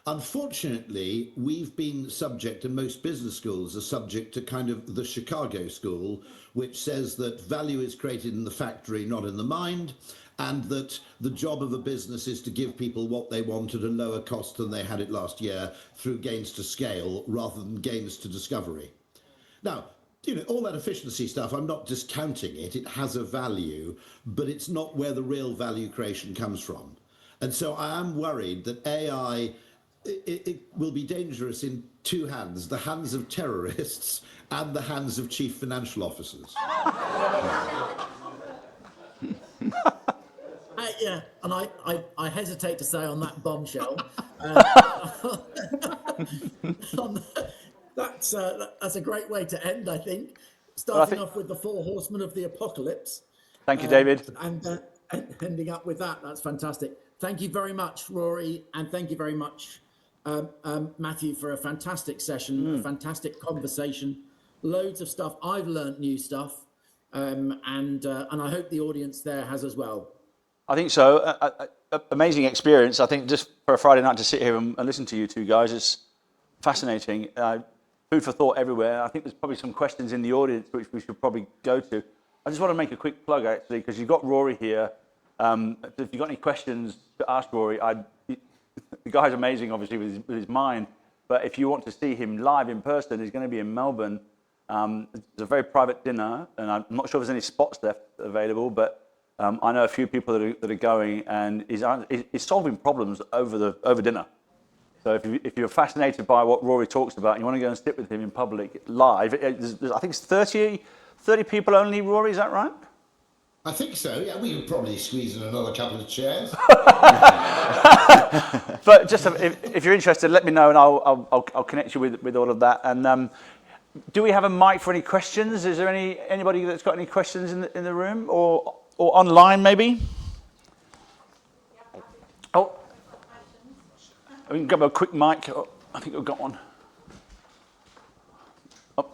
Speaker 3: Unfortunately, we've been subject, and most business schools are subject to kind of the Chicago school, which says that value is created in the factory, not in the mind, and that the job of a business is to give people what they want at a lower cost than they had it last year through gains to scale rather than gains to discovery. Now, you know, all that efficiency stuff, I'm not discounting it. It has a value, but it's not where the real value creation comes from. And so I am worried that AI, it will be dangerous in two hands, the hands of terrorists and the hands of chief financial officers.
Speaker 2: Yeah, and I hesitate to say on that bombshell. That's a great way to end, I think. Starting off with the 4 horsemen of the apocalypse.
Speaker 1: Thank you, David.
Speaker 2: And ending up with that. That's fantastic. Thank you very much, Rory, and thank you very much, Matthew, for a fantastic session, a fantastic conversation. Loads of stuff. I've learned new stuff, and I hope the audience there has as well.
Speaker 1: I think so. Amazing experience. I think just for a Friday night to sit here and listen to you two guys is fascinating. Food for thought everywhere. I think there's probably some questions in the audience which we should probably go to. I just want to make a quick plug, actually, because you've got Rory here. If you've got any questions to ask Rory, the guy's amazing, obviously, with his mind. But if you want to see him live in person, he's going to be in Melbourne. It's a very private dinner, and I'm not sure if there's any spots left available, but I know a few people that are going, and he's solving problems over dinner. So if you're fascinated by what Rory talks about, and you want to go and sit with him in public live, I think it's 30 people only, Rory, is that right?
Speaker 3: I think so. Yeah, we could probably squeeze in another couple of chairs.
Speaker 1: But just if you're interested, let me know, and I'll connect you with all of that. And do we have a mic for any questions? Is there anybody that's got any questions in the room or online maybe? Oh, we can grab a quick mic. Oh, I think we've got one. Oh.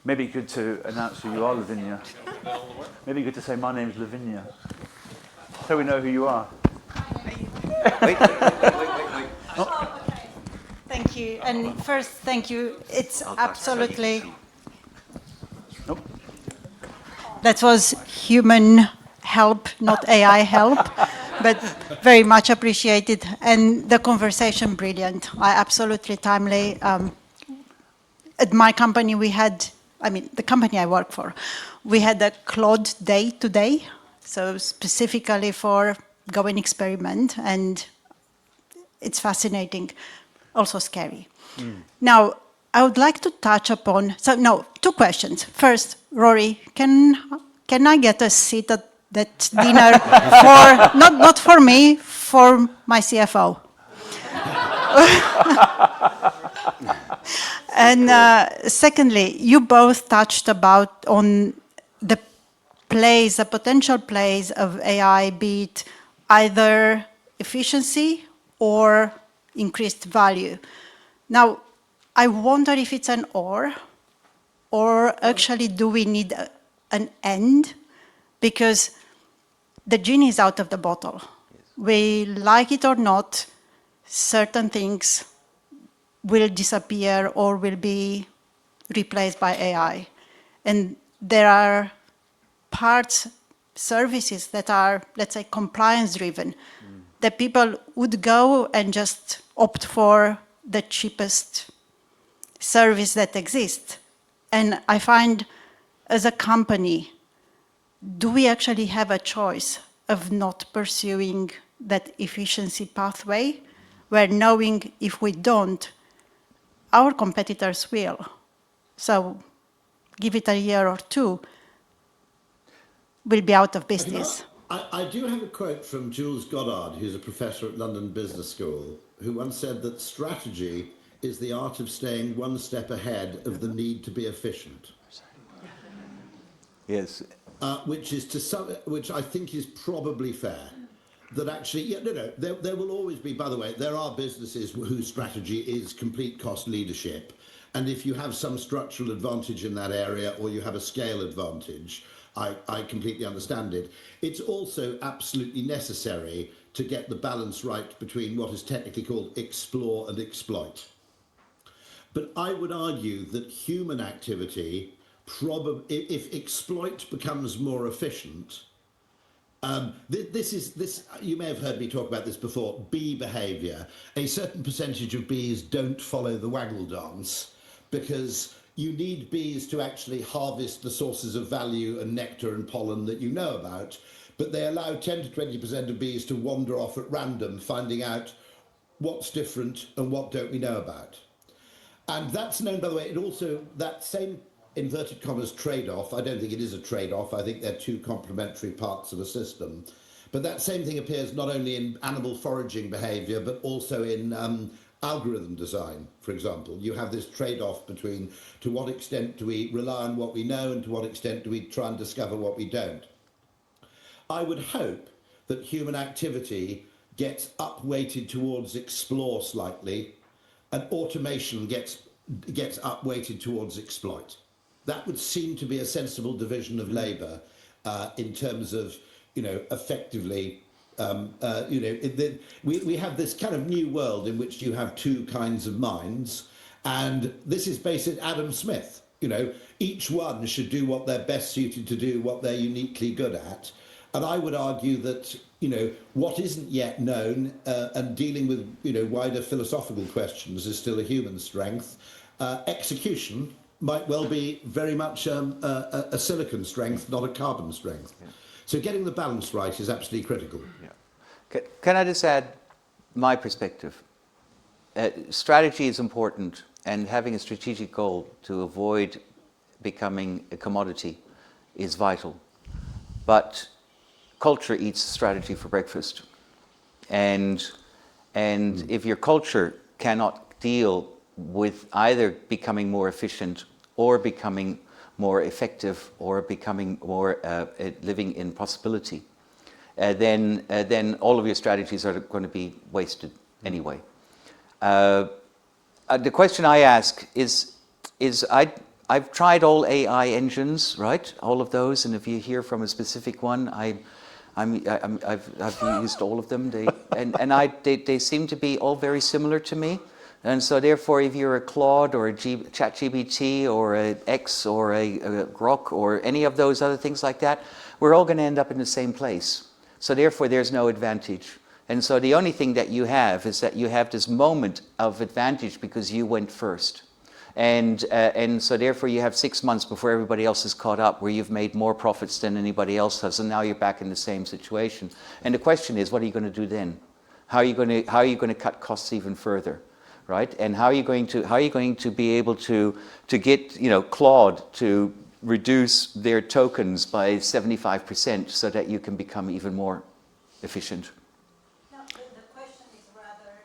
Speaker 1: Maybe good to announce who you are, Lavinia. Maybe good to say, my name's Lavinia, so we know who you are.
Speaker 4: Wait.
Speaker 5: Oh, okay. Thank you. And first, thank you. It's absolutely...
Speaker 1: Nope.
Speaker 5: That was human help, not AI help, but very much appreciated. And the conversation, brilliant. Absolutely timely. At my company, the company I work for, we had a Claude Day today, so specifically for go and experiment, and it's fascinating, also scary. Now, I would like to touch upon, two questions. First, Rory, can I get a seat at that dinner for, not for me, for my CFO? And secondly, you both touched on the potential plays of AI, be it either efficiency or increased value. Now, I wonder if it's an or actually do we need an and? Because the genie is out of the bottle. Yes. We like it or not, certain things will disappear or will be replaced by AI. And there are parts, services that are, let's say, compliance-driven, that people would go and just opt for the cheapest service that exists. And I find, as a company, do we actually have a choice of not pursuing that efficiency pathway, where knowing if we don't, our competitors will. So give it a year or two, we'll be out of business.
Speaker 3: I do have a quote from Jules Goddard, who's a professor at London Business School, who once said that strategy is the art of staying one step ahead of the need to be efficient.
Speaker 4: Yes.
Speaker 3: Which I think is probably fair. That actually, there will always be, by the way, there are businesses whose strategy is complete cost leadership. And if you have some structural advantage in that area or you have a scale advantage, I completely understand it. It's also absolutely necessary to get the balance right between what is technically called explore and exploit. But I would argue that human activity, if exploit becomes more efficient, you may have heard me talk about this before, bee behaviour. A certain percentage of bees don't follow the waggle dance because you need bees to actually harvest the sources of value and nectar and pollen that you know about, but they allow 10 to 20% of bees to wander off at random, finding out what's different and what don't we know about. And that's known, by the way, that same inverted commas trade-off, I don't think it is a trade-off, I think they're two complementary parts of a system. But that same thing appears not only in animal foraging behaviour, but also in algorithm design, for example. You have this trade-off between to what extent do we rely on what we know and to what extent do we try and discover what we don't. I would hope that human activity gets up-weighted towards explore slightly and automation gets up-weighted towards exploit. That would seem to be a sensible division of labour in terms of, effectively, we have this kind of new world in which you have two kinds of minds, and this is based on Adam Smith. Each one should do what they're best suited to do, what they're uniquely good at. And I would argue that, what isn't yet known and dealing with, wider philosophical questions is still a human strength. Execution might well be very much a silicon strength, not a carbon strength. Yeah. So getting the balance right is absolutely critical.
Speaker 4: Yeah. Can I just add my perspective? Strategy is important, and having a strategic goal to avoid becoming a commodity is vital. But culture eats strategy for breakfast. And if your culture cannot deal with either becoming more efficient or becoming more effective or becoming more living in possibility, then all of your strategies are going to be wasted anyway. The question I ask is I've tried all AI engines, right? All of those, and if you hear from a specific one, I've used all of them. They seem to be all very similar to me. And so therefore, if you're a Claude or a ChatGPT or an X or a Grok or any of those other things like that, we're all going to end up in the same place. So therefore, there's no advantage. And so the only thing that you have is that you have this moment of advantage because you went first. And so therefore you have 6 months before everybody else is caught up, where you've made more profits than anybody else has, and now you're back in the same situation. And the question is, what are you going to do then? How are you going to cut costs even further, right? And how are you going to be able to get Claude to reduce their tokens by 75% so that you can become even more efficient?
Speaker 5: No, the question is rather,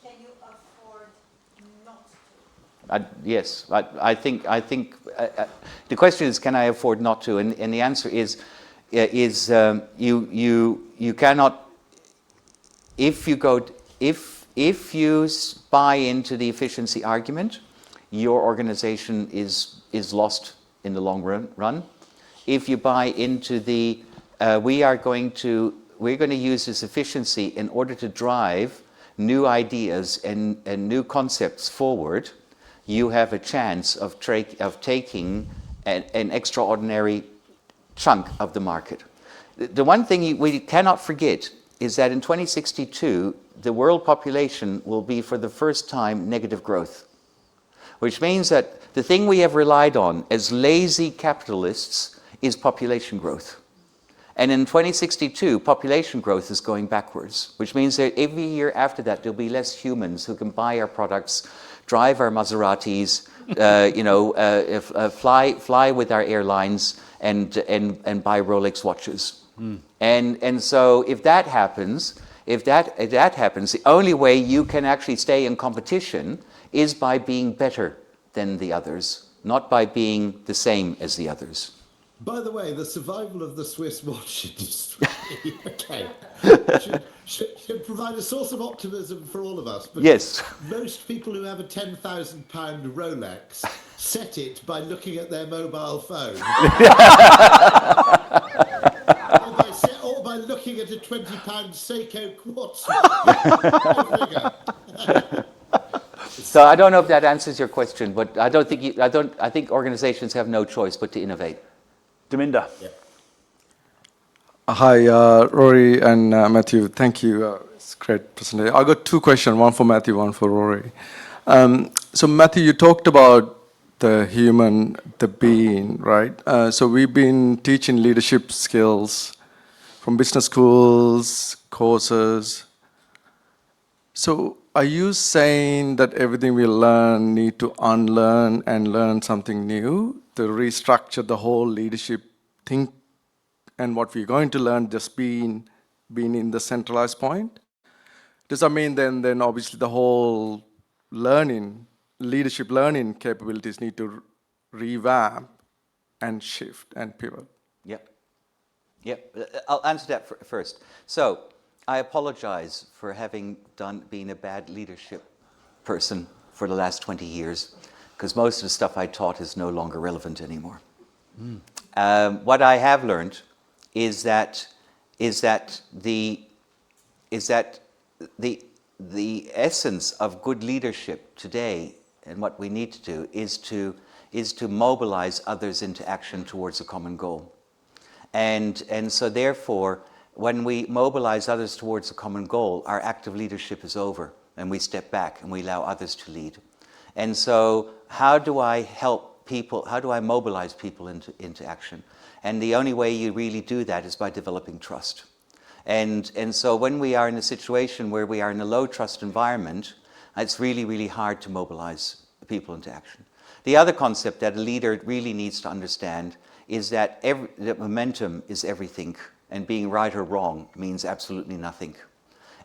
Speaker 5: can you afford not to?
Speaker 4: Yes, I think the question is, can I afford not to? And the answer is you cannot. If you buy into the efficiency argument, your organization is lost in the long run. If you buy into the we're going to use this efficiency in order to drive new ideas and new concepts forward, you have a chance of taking an extraordinary chunk of the market. The one thing we cannot forget is that in 2062, the world population will be for the first time negative growth, which means that the thing we have relied on as lazy capitalists is population growth. And in 2062, population growth is going backwards, which means that every year after that, there'll be less humans who can buy our products, drive our Maseratis, fly with our airlines, and buy Rolex watches. And so if that happens, the only way you can actually stay in competition is by being better than the others, not by being the same as the others.
Speaker 3: By the way, the survival of the Swiss watch industry should provide a source of optimism for all of us. But
Speaker 4: yes.
Speaker 3: Most people who have a £10,000 Rolex set it by looking at their mobile phone. or by looking at a £20 Seiko quartz.
Speaker 4: So I don't know if that answers your question, but I think organizations have no choice but to innovate.
Speaker 1: Daminda.
Speaker 2: Yeah.
Speaker 6: Hi, Rory and Matthew. Thank you. It's a great presentation. I got two questions, one for Matthew, one for Rory. So Matthew, you talked about the human, the being, right? So we've been teaching leadership skills from business schools, courses. So are you saying that everything we learn need to unlearn and learn something new to restructure the whole leadership thing, and what we're going to learn just being in the centralized point? Does that mean then obviously the whole leadership learning capabilities need to revamp and shift and pivot?
Speaker 4: Yep. I'll answer that first. So I apologize for having been a bad leadership person for the last 20 years, because most of the stuff I taught is no longer relevant anymore. What I have learned is that the essence of good leadership today, and what we need to do, is to mobilize others into action towards a common goal. And so therefore, when we mobilize others towards a common goal, our active leadership is over, and we step back and we allow others to lead. And so how do I help people? How do I mobilize people into action? And the only way you really do that is by developing trust. And so when we are in a situation where we are in a low trust environment, it's really, really hard to mobilize people into action. The other concept that a leader really needs to understand is that that momentum is everything, and being right or wrong means absolutely nothing.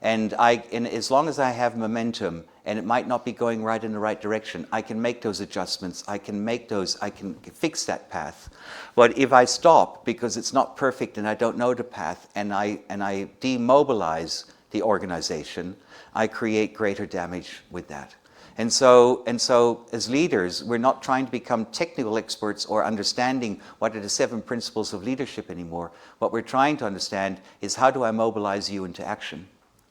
Speaker 4: And as long as I have momentum, and it might not be going right in the right direction, I can make those adjustments, I can fix that path. But if I stop because it's not perfect and I don't know the path, and I demobilize the organization, I create greater damage with that. And so as leaders, we're not trying to become technical experts or understanding what are the 7 principles of leadership anymore. What we're trying to understand is, how do I mobilize you into action?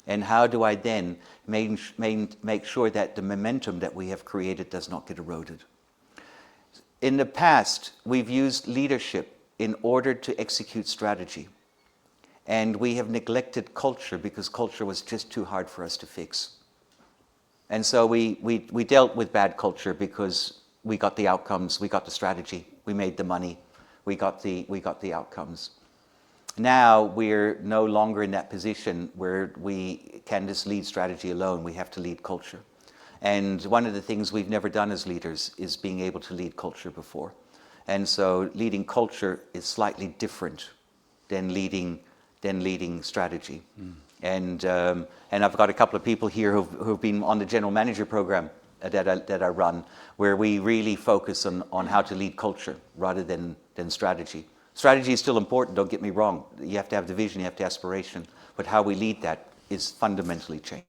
Speaker 4: And how do I then make sure that the momentum that we have created does not get eroded? In the past, we've used leadership in order to execute strategy. And we have neglected culture because culture was just too hard for us to fix. And so we dealt with bad culture because we got the outcomes, we got the strategy, we made the money, we got the outcomes. Now we're no longer in that position where we can just lead strategy alone. We have to lead culture. And one of the things we've never done as leaders is being able to lead culture before. And so leading culture is slightly different than leading strategy. And I've got a couple of people here who've been on the general manager program that I run, where we really focus on how to lead culture rather than strategy. Strategy is still important, don't get me wrong. You have to have the vision, you have to have aspiration. But how we lead that is fundamentally changed.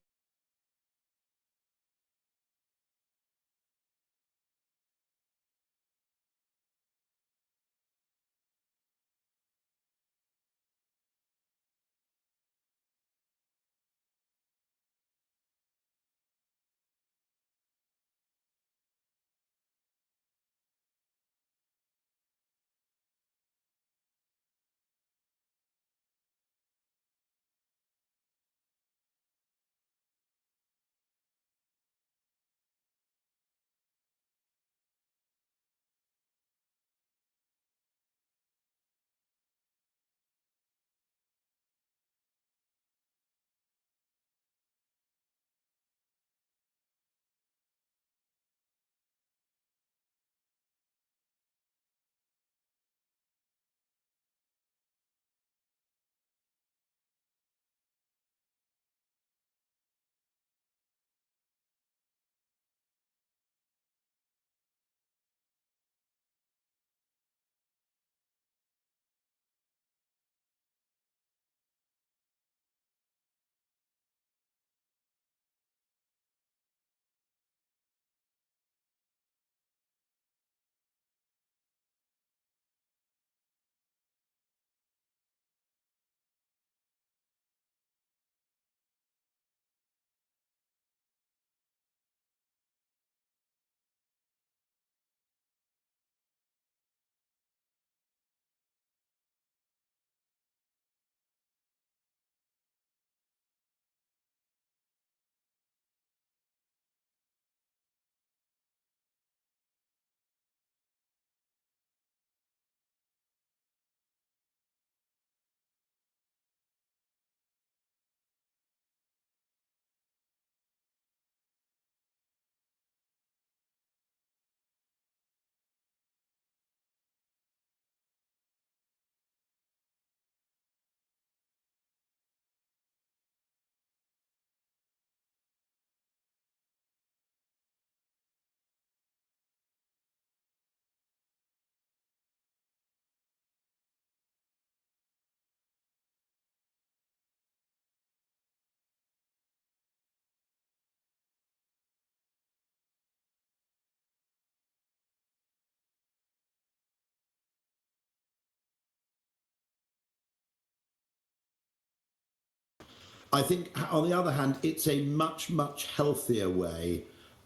Speaker 3: I think, on the other hand, it's a much, much healthier way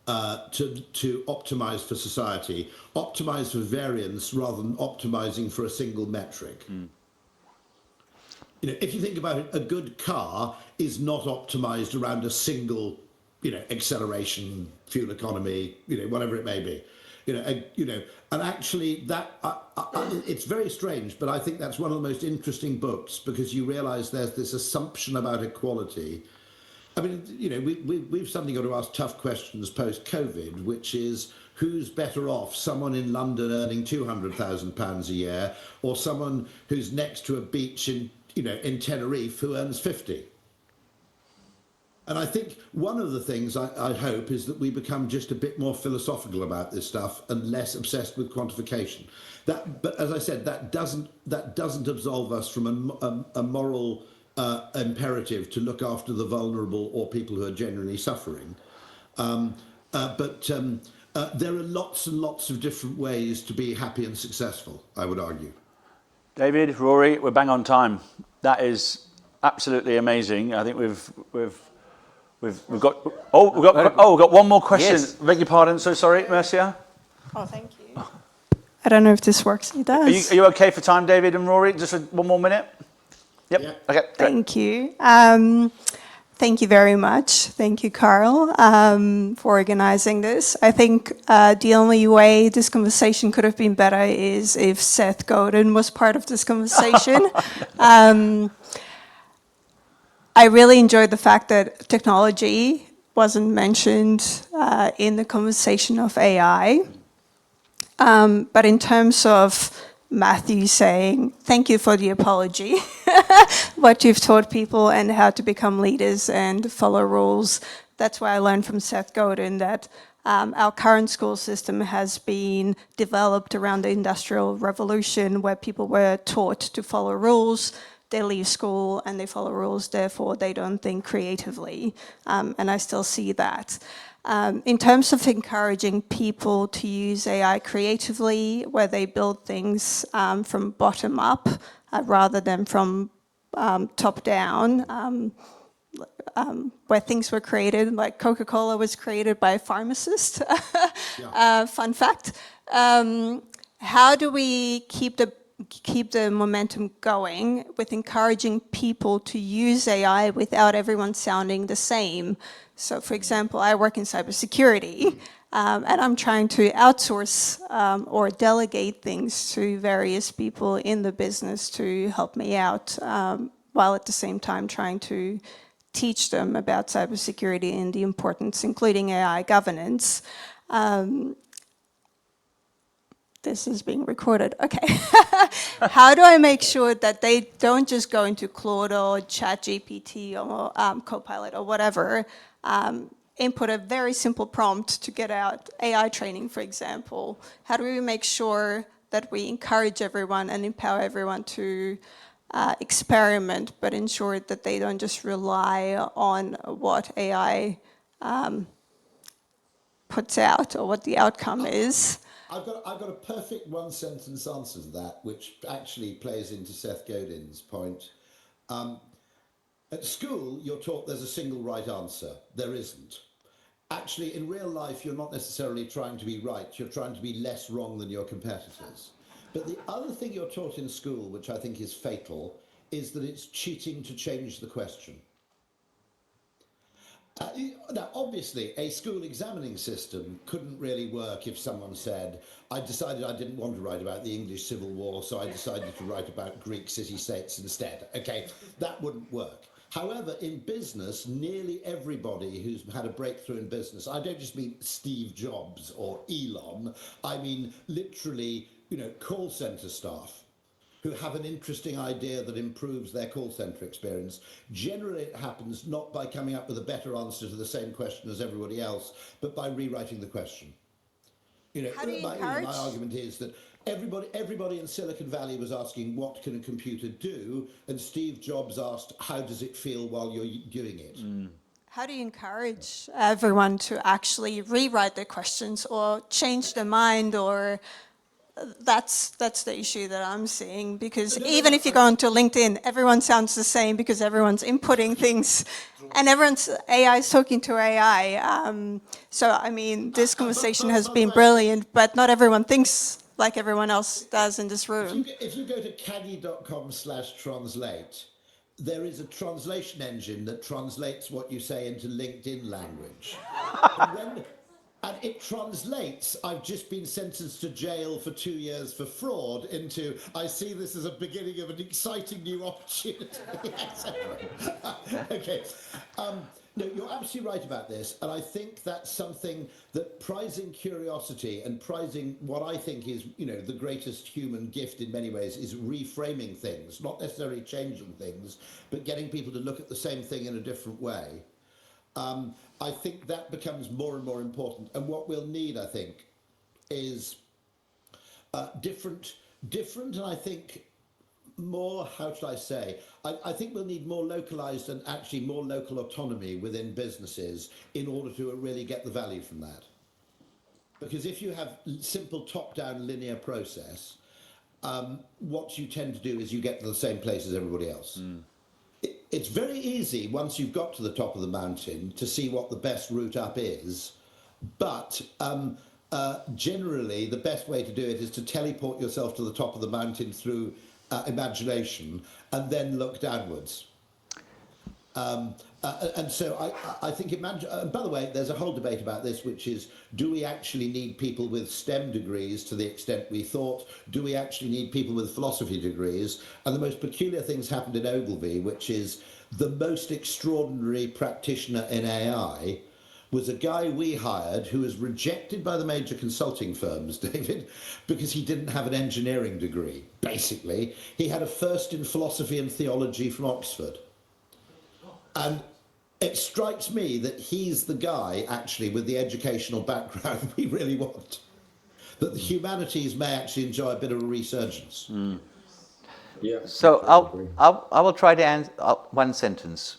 Speaker 3: to optimize for society, optimize for variance rather than optimizing for a single metric. You know, if you think about it, a good car is not optimized around a single, acceleration, fuel economy, whatever it may be. And actually that it's very strange, but I think that's one of the most interesting books, because you realize there's this assumption about equality. I mean, we've suddenly got to ask tough questions post-COVID, which is, who's better off, someone in London earning £200,000 a year, or someone who's next to a beach in, in Tenerife who earns 50. And I think one of the things I hope is that we become just a bit more philosophical about this stuff and less obsessed with quantification. But as I said, that doesn't absolve us from a moral imperative to look after the vulnerable or people who are genuinely suffering. But there are lots and lots of different ways to be happy and successful, I would argue.
Speaker 1: David, Rory, we're bang on time. That is absolutely amazing. I think we've got one more question.
Speaker 4: Yes.
Speaker 1: Beg your pardon. So sorry, Mercia.
Speaker 7: Oh, thank you. I don't know if this works. It does.
Speaker 1: Are you okay for time, David and Rory? Just one more minute. Yep.
Speaker 3: Yeah.
Speaker 1: Okay. Great.
Speaker 7: Thank you. Thank you very much. Thank you, Carl, for organizing this. I think the only way this conversation could have been better is if Seth Godin was part of this conversation. I really enjoyed the fact that technology wasn't mentioned in the conversation of AI. But in terms of Matthew saying, thank you for the apology, what you've taught people and how to become leaders and follow rules. That's why I learned from Seth Godin that our current school system has been developed around the Industrial Revolution, where people were taught to follow rules. They leave school and they follow rules, therefore they don't think creatively. And I still see that. In terms of encouraging people to use AI creatively, where they build things from bottom up rather than from top down, where things were created, like Coca-Cola was created by a pharmacist, fun fact. How do we keep the momentum going with encouraging people to use AI without everyone sounding the same? So, for example, I work in cybersecurity, and I'm trying to outsource or delegate things to various people in the business to help me out, while at the same time trying to teach them about cybersecurity and the importance, including AI governance. This is being recorded. Okay. How do I make sure that they don't just go into Claude or ChatGPT or Copilot or whatever, input a very simple prompt to get out AI training, for example? How do we make sure that we encourage everyone and empower everyone to experiment, but ensure that they don't just rely on what AI puts out or what the outcome is?
Speaker 3: I've got a perfect one-sentence answer to that, which actually plays into Seth Godin's point. At school, you're taught there's a single right answer. There isn't. Actually, in real life, you're not necessarily trying to be right. You're trying to be less wrong than your competitors. But the other thing you're taught in school, which I think is fatal, is that it's cheating to change the question. Now, obviously, a school examining system couldn't really work if someone said, I decided I didn't want to write about the English Civil War, so I decided to write about Greek city-states instead. Okay, that wouldn't work. However, in business, nearly everybody who's had a breakthrough in business, I don't just mean Steve Jobs or Elon, I mean literally, call center staff who have an interesting idea that improves their call center experience. Generally, it happens not by coming up with a better answer to the same question as everybody else, but by rewriting the question.
Speaker 7: How do you encourage?
Speaker 3: My argument is that everybody in Silicon Valley was asking, what can a computer do? And Steve Jobs asked, how does it feel while you're doing it?
Speaker 7: How do you encourage everyone to actually rewrite their questions or change their mind? Or that's the issue that I'm seeing, because even if you go onto LinkedIn, everyone sounds the same because everyone's inputting things and everyone's AI is talking to AI. So, I mean, this conversation has been brilliant, but not everyone thinks like everyone else does in this room.
Speaker 3: If you go to kaggy.com/translate, there is a translation engine that translates what you say into LinkedIn language. And it translates, I've just been sentenced to jail for 2 years for fraud, into, I see this as a beginning of an exciting new opportunity, etc. Okay. No, you're absolutely right about this, and I think that's something that prizing curiosity and prizing what I think is, the greatest human gift in many ways is reframing things, not necessarily changing things, but getting people to look at the same thing in a different way. I think that becomes more and more important, and what we'll need, I think, is different, and I think more, how should I say, I think we'll need more localized and actually more local autonomy within businesses in order to really get the value from that. Because if you have simple top-down linear process, what you tend to do is you get to the same place as everybody else. It's very easy once you've got to the top of the mountain to see what the best route up is, but generally the best way to do it is to teleport yourself to the top of the mountain through imagination and then look downwards. And so I think, by the way, there's a whole debate about this, which is, do we actually need people with STEM degrees to the extent we thought? Do we actually need people with philosophy degrees? And the most peculiar things happened in Ogilvy, which is the most extraordinary practitioner in AI was a guy we hired who was rejected by the major consulting firms, David, because he didn't have an engineering degree, basically. He had a first in philosophy and theology from Oxford. And it strikes me that he's the guy, actually, with the educational background we really want. That the humanities may actually enjoy a bit of a resurgence.
Speaker 8: Yeah.
Speaker 4: So I will try to answer one sentence.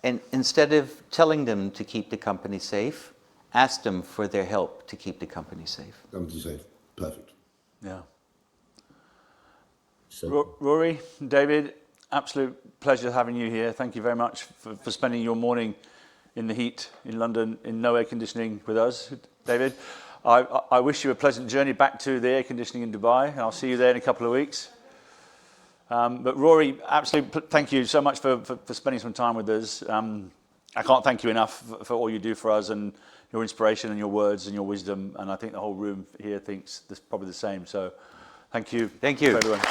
Speaker 4: And instead of telling them to keep the company safe, ask them for their help to keep the company safe.
Speaker 3: Company safe. Perfect.
Speaker 1: Yeah.
Speaker 2: So,
Speaker 1: Rory, David, absolute pleasure having you here. Thank you very much for spending your morning in the heat in London in no air conditioning with us. David, I wish you a pleasant journey back to the air conditioning in Dubai, and I'll see you there in a couple of weeks. But Rory, absolutely thank you so much for spending some time with us. I can't thank you enough for all you do for us and your inspiration and your words and your wisdom. And I think the whole room here thinks this probably the same. So thank you.
Speaker 4: Thank you.
Speaker 1: Everyone.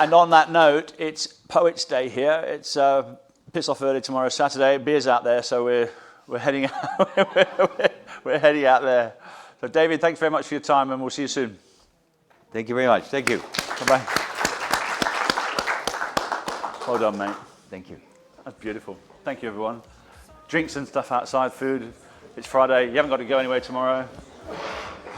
Speaker 1: And on that note, it's Poets' Day here. It's piss off early tomorrow, Saturday. Beer's out there, so we're heading out. We're heading out there. So David, thanks very much for your time, and we'll see you soon.
Speaker 4: Thank you very much. Thank you.
Speaker 1: Bye-bye. Well done, mate.
Speaker 4: Thank you.
Speaker 1: That's beautiful. Thank you, everyone. Drinks and stuff outside, food. It's Friday. You haven't got to go anywhere tomorrow.